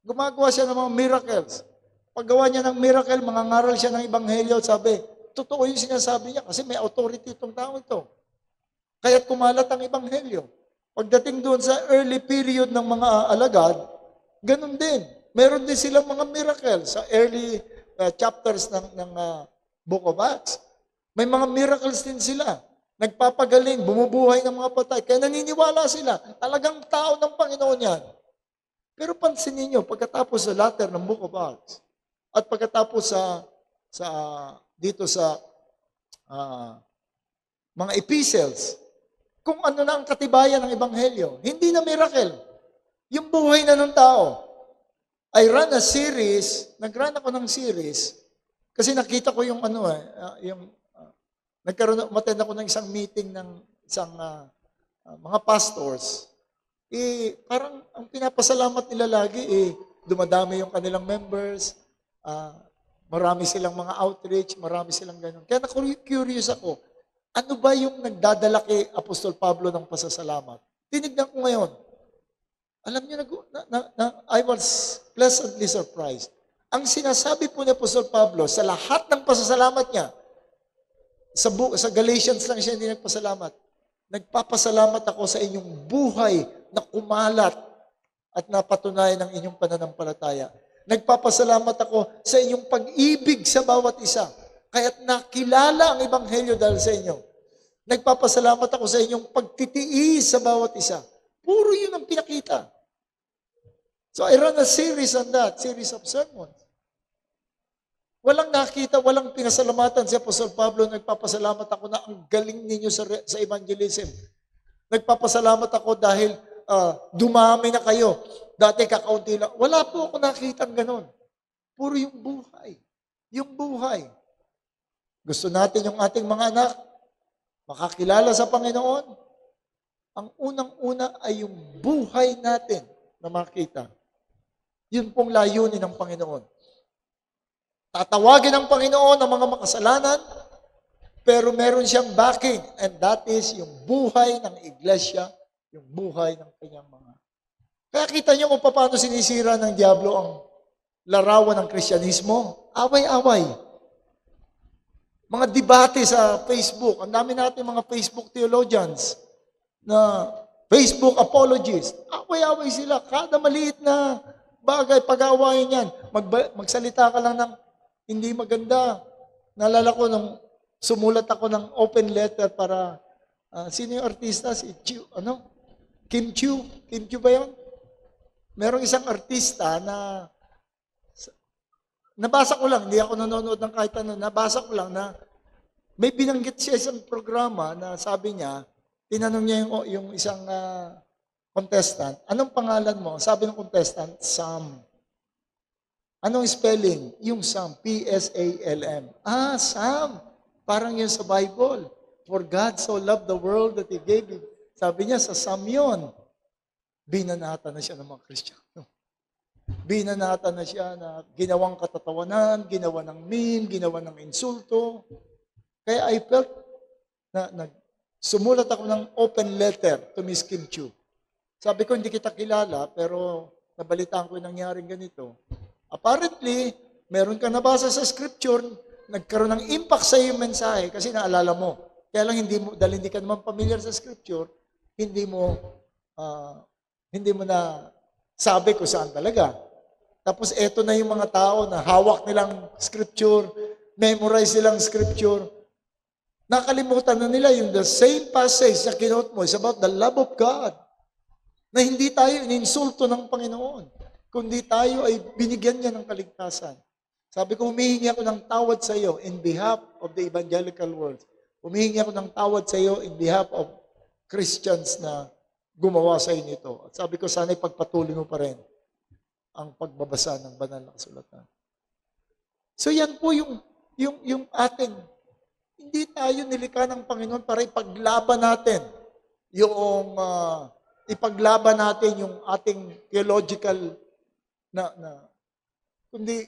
Gumagawa siya ng mga miracles. Paggawa niya ng miracle, mangangaral siya ng Ebanghelyo, sabi, totoo yung sinasabi niya kasi may authority itong tao ito. Kaya't kumalat ang ebanghelyo. Pagdating doon sa early period ng mga alagad, ganun din. Meron din silang mga miracles sa early chapters ng Book of Acts. May mga miracles din sila. Nagpapagaling, bumubuhay ng mga patay. Kaya naniniwala sila. Talagang tao ng Panginoon yan. Pero pansinin niyo, pagkatapos sa latter ng Book of Acts, at pagkatapos dito sa mga epistles, kung ano na ang katibayan ng ebanghelyo, hindi na miracle. Yung buhay na ng tao. Nag-run ako ng series, kasi nakita ko yung umattend ako ng isang meeting ng isang mga pastors. Parang ang pinapasalamat nila lagi, dumadami yung kanilang members, marami silang mga outreach, marami silang ganun. Kaya na-curious ako, ano ba yung nagdadala kay Apostol Pablo ng pasasalamat? Tinignan ko ngayon. Alam niyo, I was pleasantly surprised. Ang sinasabi po ni Apostol Pablo sa lahat ng pasasalamat niya, sa Galatians lang siya hindi nagpasalamat. Nagpapasalamat ako sa inyong buhay na kumalat at napatunayan ng inyong pananampalataya. Nagpapasalamat ako sa inyong pag-ibig sa bawat isa. Kaya't nakilala ang ebanghelyo dahil sa inyo. Nagpapasalamat ako sa inyong pagtitiis sa bawat isa. Puro yun ang pinakita. So I ran a series on that, series of sermons. Walang nakita, walang pinasalamatan si Apostol Pablo. Nagpapasalamat ako na ang galing ninyo sa evangelism. Nagpapasalamat ako dahil dumami na kayo. Dati kakaunti lang. Wala po ako nakitang ganon. Puro yung buhay. Yung buhay. Gusto natin yung ating mga anak makakilala sa Panginoon. Ang unang-una ay yung buhay natin na makita. Yun pong layunin ng Panginoon. Tatawagin ng Panginoon ang mga makasalanan, pero meron siyang backing, and that is yung buhay ng iglesia, yung buhay ng kanyang mga. Kaya kita niyo kung paano sinisira ng diablo ang larawan ng Kristyanismo. Away-away. Mga debate sa Facebook. Ang dami natin mga Facebook theologians na Facebook apologists. Away-away sila. Kada maliit na bagay, pag-aawayan yan. Magsalita ka lang ng hindi maganda. Naalala ko nung sumulat ako ng open letter para, sino yung artista? Si Chu, Kim Chu? Kim Chu ba yun? Merong isang artista na, nabasa ko lang, hindi ako nanonood ng kahit ano, nabasa ko lang na may binanggit siya isang programa na sabi niya, tinanong niya yung isang contestant, anong pangalan mo? Sabi ng contestant, Sam. Anong spelling? Yung Sam, P-S-A-L-M. Sam. Parang yun sa Bible. For God so loved the world that He gave Him. Sabi niya, sa Sam yun. Binanatan na siya ng mga Kristiyano. Binanatan na siya na ginawang katatawanan, ginawa ng meme, ginawa ng insulto. Kaya I felt na sumulat ako ng open letter to Miss Kim Chu. Sabi ko, hindi kita kilala, pero nabalitaan ko yung nangyaring ganito. Apparently, meron ka nabasa sa scripture, nagkaroon ng impact sa iyo yung mensahe kasi naalala mo. Kaya lang dahil hindi ka naman familiar sa scripture, hindi mo na sabi kung saan talaga. Tapos eto na yung mga tao na hawak nilang scripture, memorize nilang scripture. Nakalimutan na nila yung the same passage na kinote mo is about the love of God. Na hindi tayo ininsulto ng Panginoon, kundi tayo ay binigyan niya ng kaligtasan. Sabi ko, humihingi ako ng tawad sa iyo in behalf of the evangelical world. Humihingi ako ng tawad sa iyo in behalf of Christians na gumawa sa inyo ito. At sabi ko, sana ipagpatuloy mo pa rin ang pagbabasa ng banal na kasulatan. So yan po yung ating, hindi tayo nilikha ng Panginoon para ipaglaban natin yung ating theological kundi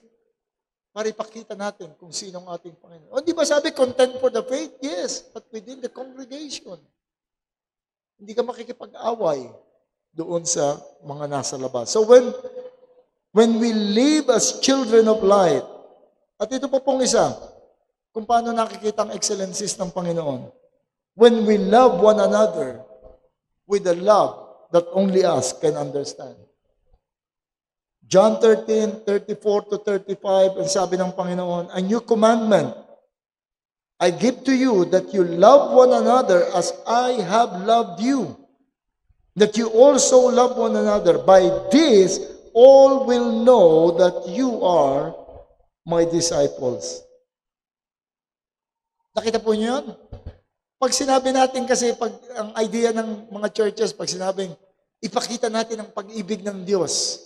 para ipakita natin kung sinong ating Panginoon. O di ba sabi, contend for the faith? Yes, but within the congregation. Hindi ka makikipag-away doon sa mga nasa labas. So when we live as children of light, at ito pa pong isa, kung paano nakikita ang excellencies ng Panginoon. When we love one another with a love that only us can understand. John 13:34 to 35, ang sabi ng Panginoon, "A new commandment I give to you, that you love one another as I have loved you, that you also love one another. By this, all will know that you are my disciples." Nakita po niyo yun? Pag sinabi natin kasi, ang idea ng mga churches, pag sinabing, ipakita natin ang pag-ibig ng Diyos,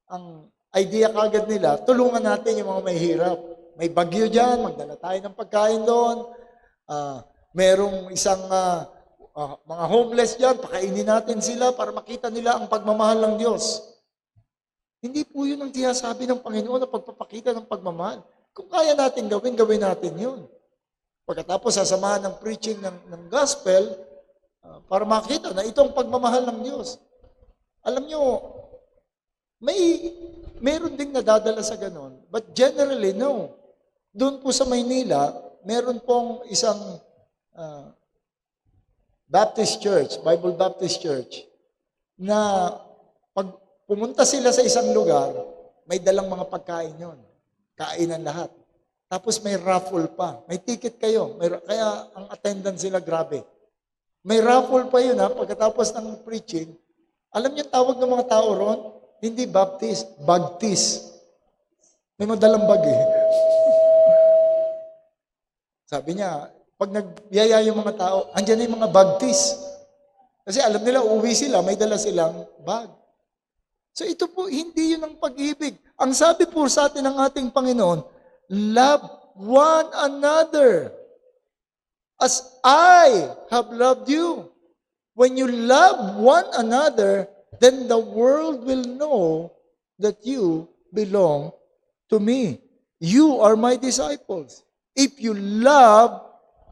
ang idea kagad nila, tulungan natin yung mga may hirap. May bagyo dyan, magdala tayo ng pagkain doon. Merong isang mga homeless dyan, pakainin natin sila para makita nila ang pagmamahal ng Diyos. Hindi po yun ang sinasabi ng Panginoon na pagpapakita ng pagmamahal. Kung kaya natin gawin, gawin natin yun. Pagkatapos sasamahan ng preaching ng gospel, para makita na itong pagmamahal ng Diyos. Alam nyo, meron ding nadadala sa ganon. But generally, no. Doon po sa Maynila, meron pong isang Baptist Church, Bible Baptist Church, na pag pumunta sila sa isang lugar, may dalang mga pagkain yon. Kainan lahat. Tapos may raffle pa. May ticket kayo. Kaya ang attendance sila grabe. May raffle pa yun ha. Pagkatapos ng preaching, alam niyo tawag ng mga tao ron? Hindi Baptist, Bagtis. May madalang bag eh. Sabi niya, pag nagyaya yung mga tao, andyan na yung mga Bagtis. Kasi alam nila, uuwi sila, may dala silang bag. So ito po, hindi yun ang pag-ibig. Ang sabi po sa atin ng ating Panginoon, love one another as I have loved you. When you love one another, then the world will know that you belong to me. You are my disciples. If you love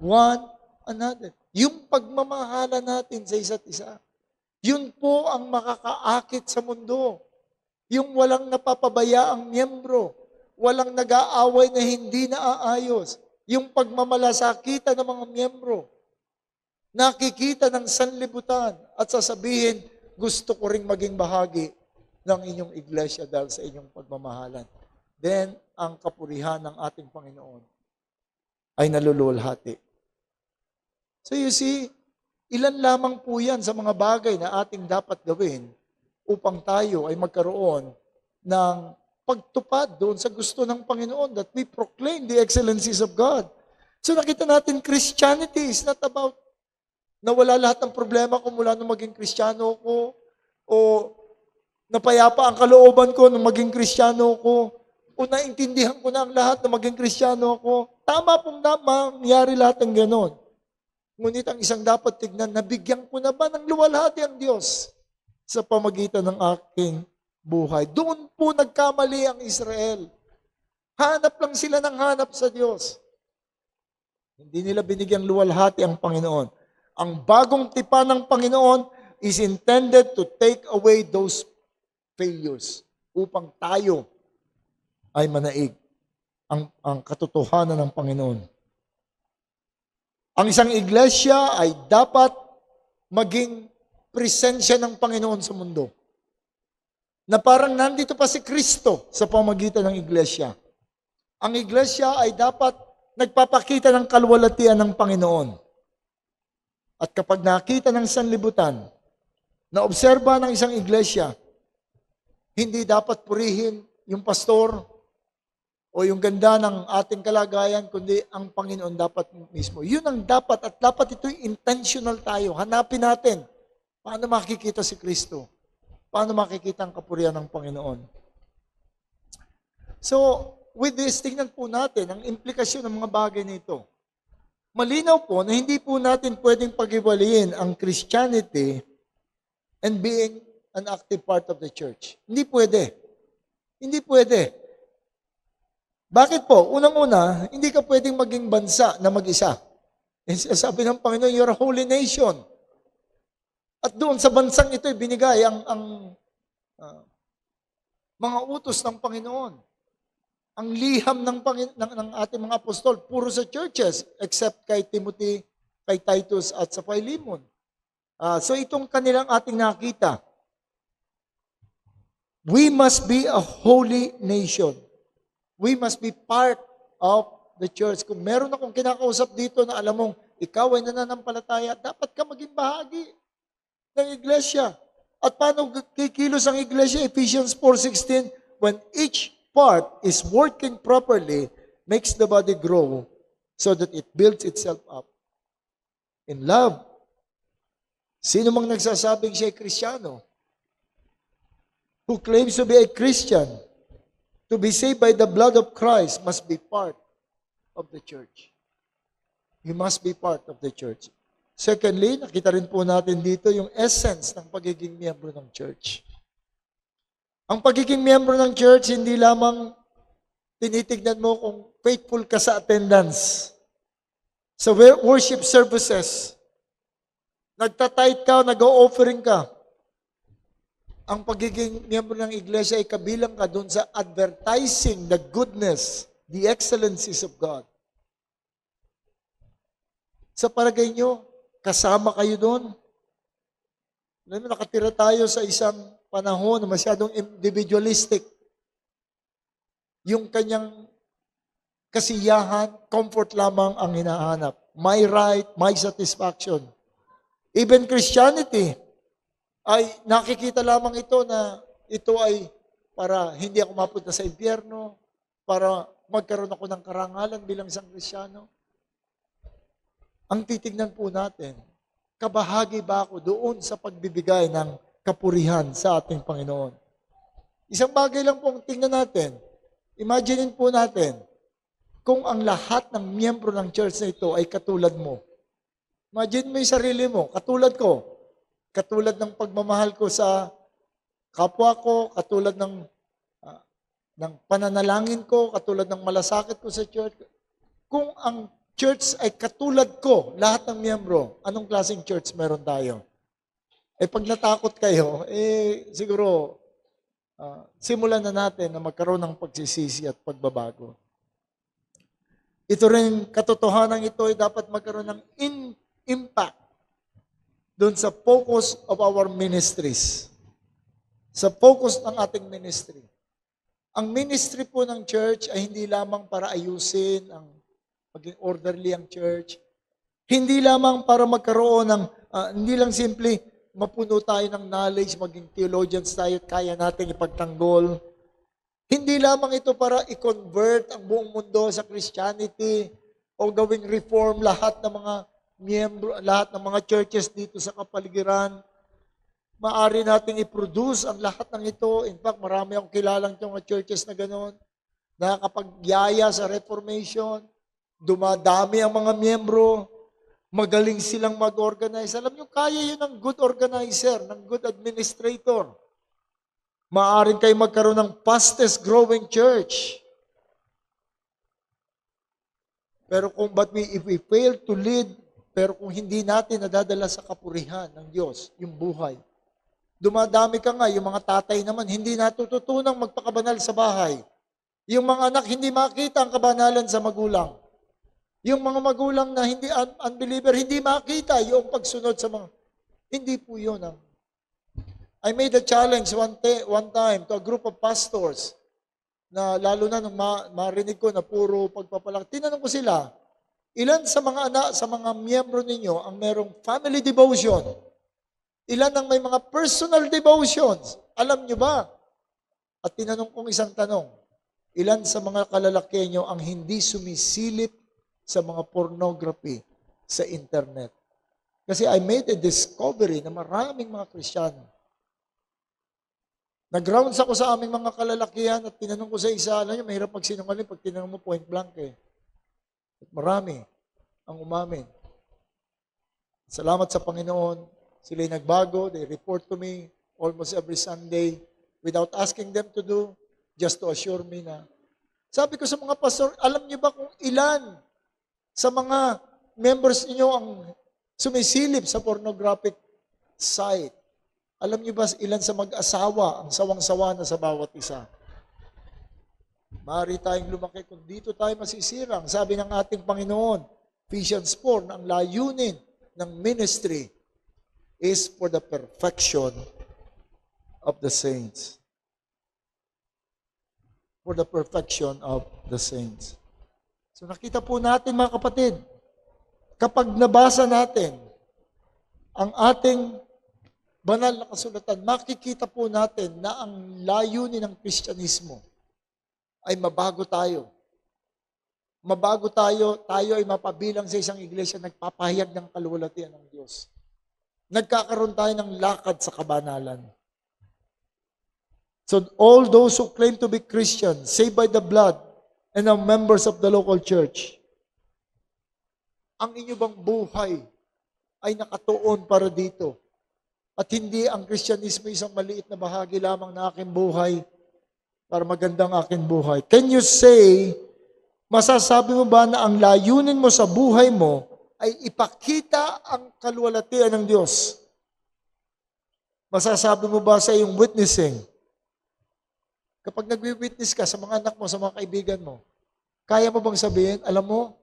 one another. Yung pagmamahala natin sa isa't isa. Yun po ang makakaakit sa mundo. Yung walang napapabayaang miyembro. Walang nag-aaway na hindi naaayos. Yung pagmamalasakitan ng mga miyembro. Nakikita ng sanlibutan at sasabihin, gusto ko ring maging bahagi ng inyong iglesia dahil sa inyong pagmamahalan. Then, ang kapurihan ng ating Panginoon ay nalululhati. So you see, ilan lamang po yan sa mga bagay na ating dapat gawin upang tayo ay magkaroon ng pagtupad doon sa gusto ng Panginoon, that we proclaim the excellencies of God. So nakita natin, Christianity is not about nawala lahat ng problema ko mula nung maging Kristiyano ko, o napayapa ang kalooban ko nung maging Kristiyano ko, o naintindihan ko na ang lahat na maging Kristiyano ko. Tama pong mangyari lahat ng ganon. Ngunit ang isang dapat tignan, nabigyan ko na ba ng luwalhati ang Diyos sa pamagitan ng aking buhay? Doon po nagkamali ang Israel. Hanap lang sila ng hanap sa Diyos. Hindi nila binigyang luwalhati ang Panginoon. Ang bagong tipan ng Panginoon is intended to take away those failures upang tayo ay manaig ang katotohanan ng Panginoon. Ang isang iglesia ay dapat maging presensya ng Panginoon sa mundo. Na parang nandito pa si Kristo sa pamagitan ng iglesia. Ang iglesia ay dapat nagpapakita ng kaluwalhatian ng Panginoon. At kapag nakita ng sanlibutan, na obserba ng isang iglesia, hindi dapat purihin yung pastor o yung ganda ng ating kalagayan, kundi ang Panginoon dapat mismo. Yun ang dapat, at dapat ito'y intentional tayo. Hanapin natin paano makikita si Kristo. Paano makikita ang kapurihan ng Panginoon. So, with this, tingnan po natin ang implikasyon ng mga bagay nito. Malinaw po na hindi po natin pwedeng pag-iwalayin ang Christianity and being an active part of the church. Hindi pwede. Hindi pwede. Bakit po? Unang-una, hindi ka pwedeng maging bansa na mag-isa. Sabi ng Panginoon, you're a holy nation. At doon sa bansang ito, binigay ang mga utos ng Panginoon. Ang liham ng ating mga apostol, puro sa churches, except kay Timothy, kay Titus, at sa Philemon. So itong kanilang ating nakita. We must be a holy nation. We must be part of the church. Kung meron akong kinakausap dito na alam mong ikaw ay nananampalataya, dapat ka maging bahagi ng iglesia. At paano kikilos ang iglesia? Ephesians 4:16, when each part is working properly, makes the body grow so that it builds itself up in love. Sino mang nagsasabing siya ay Kristiyano? Who claims to be a Christian, to be saved by the blood of Christ, must be part of the church. You must be part of the church. Secondly, nakita rin po natin dito yung essence ng pagiging miyembro ng church. Ang pagiging miyembro ng church, hindi lamang tinitignan mo kung faithful ka sa attendance. Sa worship services, nagtatithe ka, nag-o-offering ka. Ang pagiging miyembro ng iglesia ay kabilang ka doon sa advertising the goodness, the excellencies of God. Sa palagay nyo, kasama kayo doon? Alam mo, nakatira tayo sa isang panahon na masyadong individualistic. Yung kanyang kasiyahan, comfort lamang ang hinahanap. My right, my satisfaction. Even Christianity, ay nakikita lamang ito na ito ay para hindi ako mapunta sa impyerno, para magkaroon ako ng karangalan bilang isang Kristiyano. Ang titignan po natin, kabahagi ba ako doon sa pagbibigay ng kapurihan sa ating Panginoon? Isang bagay lang pong tingnan natin. Imaginin po natin, kung ang lahat ng miyembro ng church na ito ay katulad mo. Imagine mo yung sarili mo, katulad ko. Katulad ng pagmamahal ko sa kapwa ko, katulad ng pananalangin ko, katulad ng malasakit ko sa church. Kung ang church ay katulad ko, lahat ng miyembro, anong klaseng church meron tayo? Pag natakot kayo, siguro, simulan na natin na magkaroon ng pagsisisi at pagbabago. Ito rin, katotohanan ito ay dapat magkaroon ng impact doon sa focus of our ministries. Sa focus ng ating ministry. Ang ministry po ng church ay hindi lamang para ayusin ang maging orderly ang church. Hindi lamang para magkaroon ng, hindi lang simple, mapuno tayo ng knowledge, maging theologians tayo at kaya natin ipagtanggol. Hindi lamang ito para i-convert ang buong mundo sa Christianity o gawing reform lahat ng mga miyembro, lahat ng mga churches dito sa kapaligiran. Maaari natin i-produce ang lahat ng ito. In fact, marami akong kilalang mga churches na gano'n, nakakapagyaya sa reformation. Dumadami ang mga miyembro, magaling silang mag-organize. Alam nyo, kaya yun ng good organizer, ng good administrator. Maaaring kayo magkaroon ng fastest growing church. Pero if we fail to lead, pero kung hindi natin nadadala sa kapurihan ng Diyos, yung buhay, dumadami ka nga, yung mga tatay naman, hindi natututunang magpakabanal sa bahay. Yung mga anak, hindi makita ang kabanalan sa magulang. Yung mga magulang na hindi unbeliever, hindi makita yung pagsunod sa mga... Hindi po yun. I made a challenge one time to a group of pastors na lalo na nung marinig ko na puro pagpapalaki. Tinanong ko sila, ilan sa mga anak, sa mga miyembro ninyo ang merong family devotion? Ilan ang may mga personal devotions? Alam nyo ba? At tinanong kong isang tanong, ilan sa mga kalalaki nyo ang hindi sumisilip sa mga pornography sa internet? Kasi I made a discovery na maraming mga Kristiyano. Nag-rounds ako sa aming mga kalalakihan at tinanong ko sa isa, alam nyo, mahirap magsinungaling pag tinanong mo point blank eh. At marami ang umamin. Salamat sa Panginoon. Sila'y nagbago. They report to me almost every Sunday without asking them to do, just to assure me na. Sabi ko sa mga pastor, alam niyo ba kung ilan sa mga members niyo ang sumisilip sa pornographic site? Alam niyo ba ilan sa mag-asawa ang sawang-sawa na sa bawat isa? Maaari tayong lumaki kung dito tayo masisirang. Sabi ng ating Panginoon, Ephesians 4, na ang layunin ng ministry is for the perfection of the saints. For the perfection of the saints. So nakita po natin mga kapatid, kapag nabasa natin ang ating banal na kasulatan, makikita po natin na ang layunin ng Kristyanismo ay mabago tayo. Mabago tayo, tayo ay mapabilang sa isang iglesia nagpapahayag ng kaluwalhatian ng Diyos. Nagkakaroon tayo ng lakad sa kabanalan. So all those who claim to be Christians, saved by the blood, and are members of the local church, ang inyo bang buhay ay nakatuon para dito? At hindi ang Kristyanismo isang maliit na bahagi lamang na aking buhay para magandang aking buhay. Can you say, masasabi mo ba na ang layunin mo sa buhay mo ay ipakita ang kaluwalhatian ng Diyos? Masasabi mo ba sa iyong witnessing? Kapag nag-witness ka sa mga anak mo, sa mga kaibigan mo, kaya mo bang sabihin, alam mo,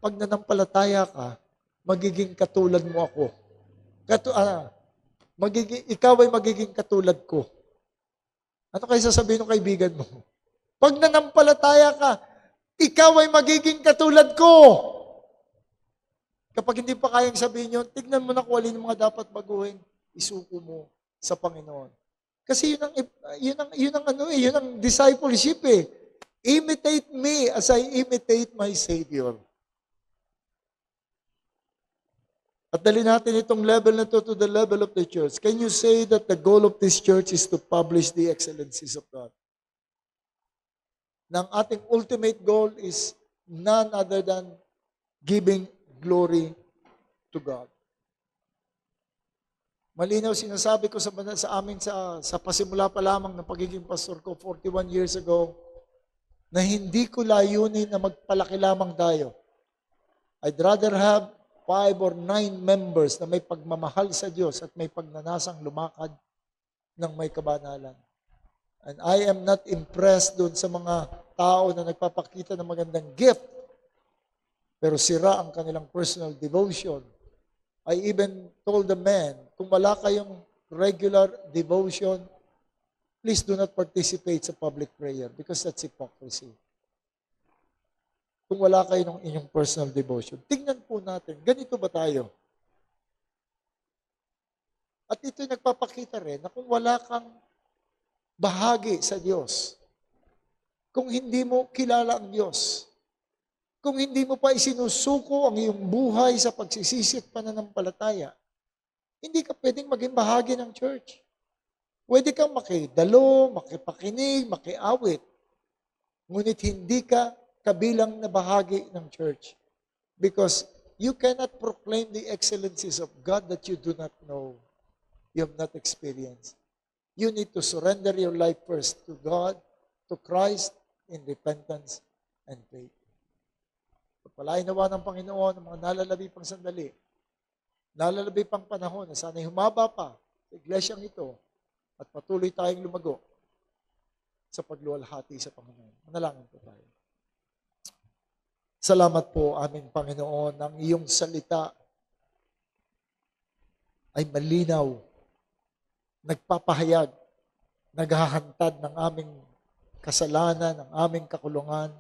pag nanampalataya ka, magiging katulad mo ako. Ikaw ay magiging katulad ko. Ano kayo sasabihin ng kaibigan mo? Pag nanampalataya ka, ikaw ay magiging katulad ko. Kapag hindi pa kayang sabihin yun, tignan mo na kung alin yung mga dapat baguhin, isuko mo sa Panginoon. Kasi yun ang discipleship eh. Imitate me as I imitate my Savior. At dali natin itong level na to the level of the church. Can you say that the goal of this church is to publish the excellencies of God? Na ang ating ultimate goal is none other than giving glory to God. Malinaw sinasabi ko sa amin sa pasimula pa lamang ng pagiging pastor ko 41 years ago, na hindi ko layunin na magpalaki lamang tayo. I'd rather have 5 or 9 members na may pagmamahal sa Diyos at may pagnanasang lumakad ng may kabanalan. And I am not impressed doon sa mga tao na nagpapakita ng magandang gift, pero sira ang kanilang personal devotion. I even told the men, kung wala kayong regular devotion, please do not participate sa public prayer because that's hypocrisy. Kung wala kayo ng inyong personal devotion, tingnan po natin, ganito ba tayo? At ito'y nagpapakita rin na kung wala kang bahagi sa Diyos, kung hindi mo kilala ang Diyos, kung hindi mo pa isinusuko ang iyong buhay sa pagsisisi at pananampalataya, hindi ka pwedeng maging bahagi ng church. Pwede kang makidalo, makipakinig, makiawit, ngunit hindi ka kabilang na bahagi ng church. Because you cannot proclaim the excellencies of God that you do not know, you have not experienced. You need to surrender your life first to God, to Christ, in repentance and faith. Pagpalain nawa ng Panginoon ang mga nalalabi pang sandali, nalalabi pang panahon na sana'y humaba pa sa iglesyang ito at patuloy tayong lumago sa pagluwalhati sa Panginoon. Manalangin po tayo. Salamat po, aming Panginoon, ang iyong salita ay malinaw, nagpapahayag, naghahantad ng aming kasalanan, ng aming kakulungan,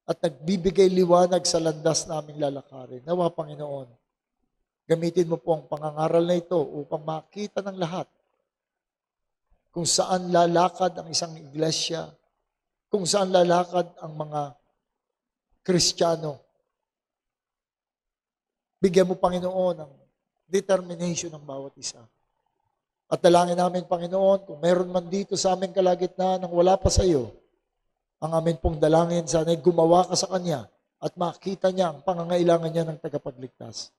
at nagbibigay liwanag sa landas na aming lalakarin. Nawa, Panginoon, gamitin mo po ang pangangaral na ito upang makita ng lahat kung saan lalakad ang isang iglesia, kung saan lalakad ang mga Kristiyano. Bigyan mo, Panginoon, ng determination ng bawat isa. At dalangin namin, Panginoon, kung meron man dito sa aming kalagitnaan ng wala pa sa iyo, ang amin pong dalangin, sana'y gumawa ka sa kanya at makita niya ang pangangailangan niya ng tagapagligtas.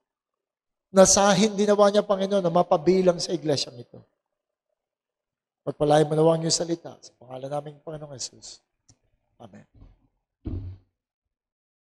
Nasahin dinawa niya, Panginoon, na mapabilang sa iglesyang ito. Pagpalain mo nawa ang iyong salita sa pangalan namin, Panginoong Jesus. Amen.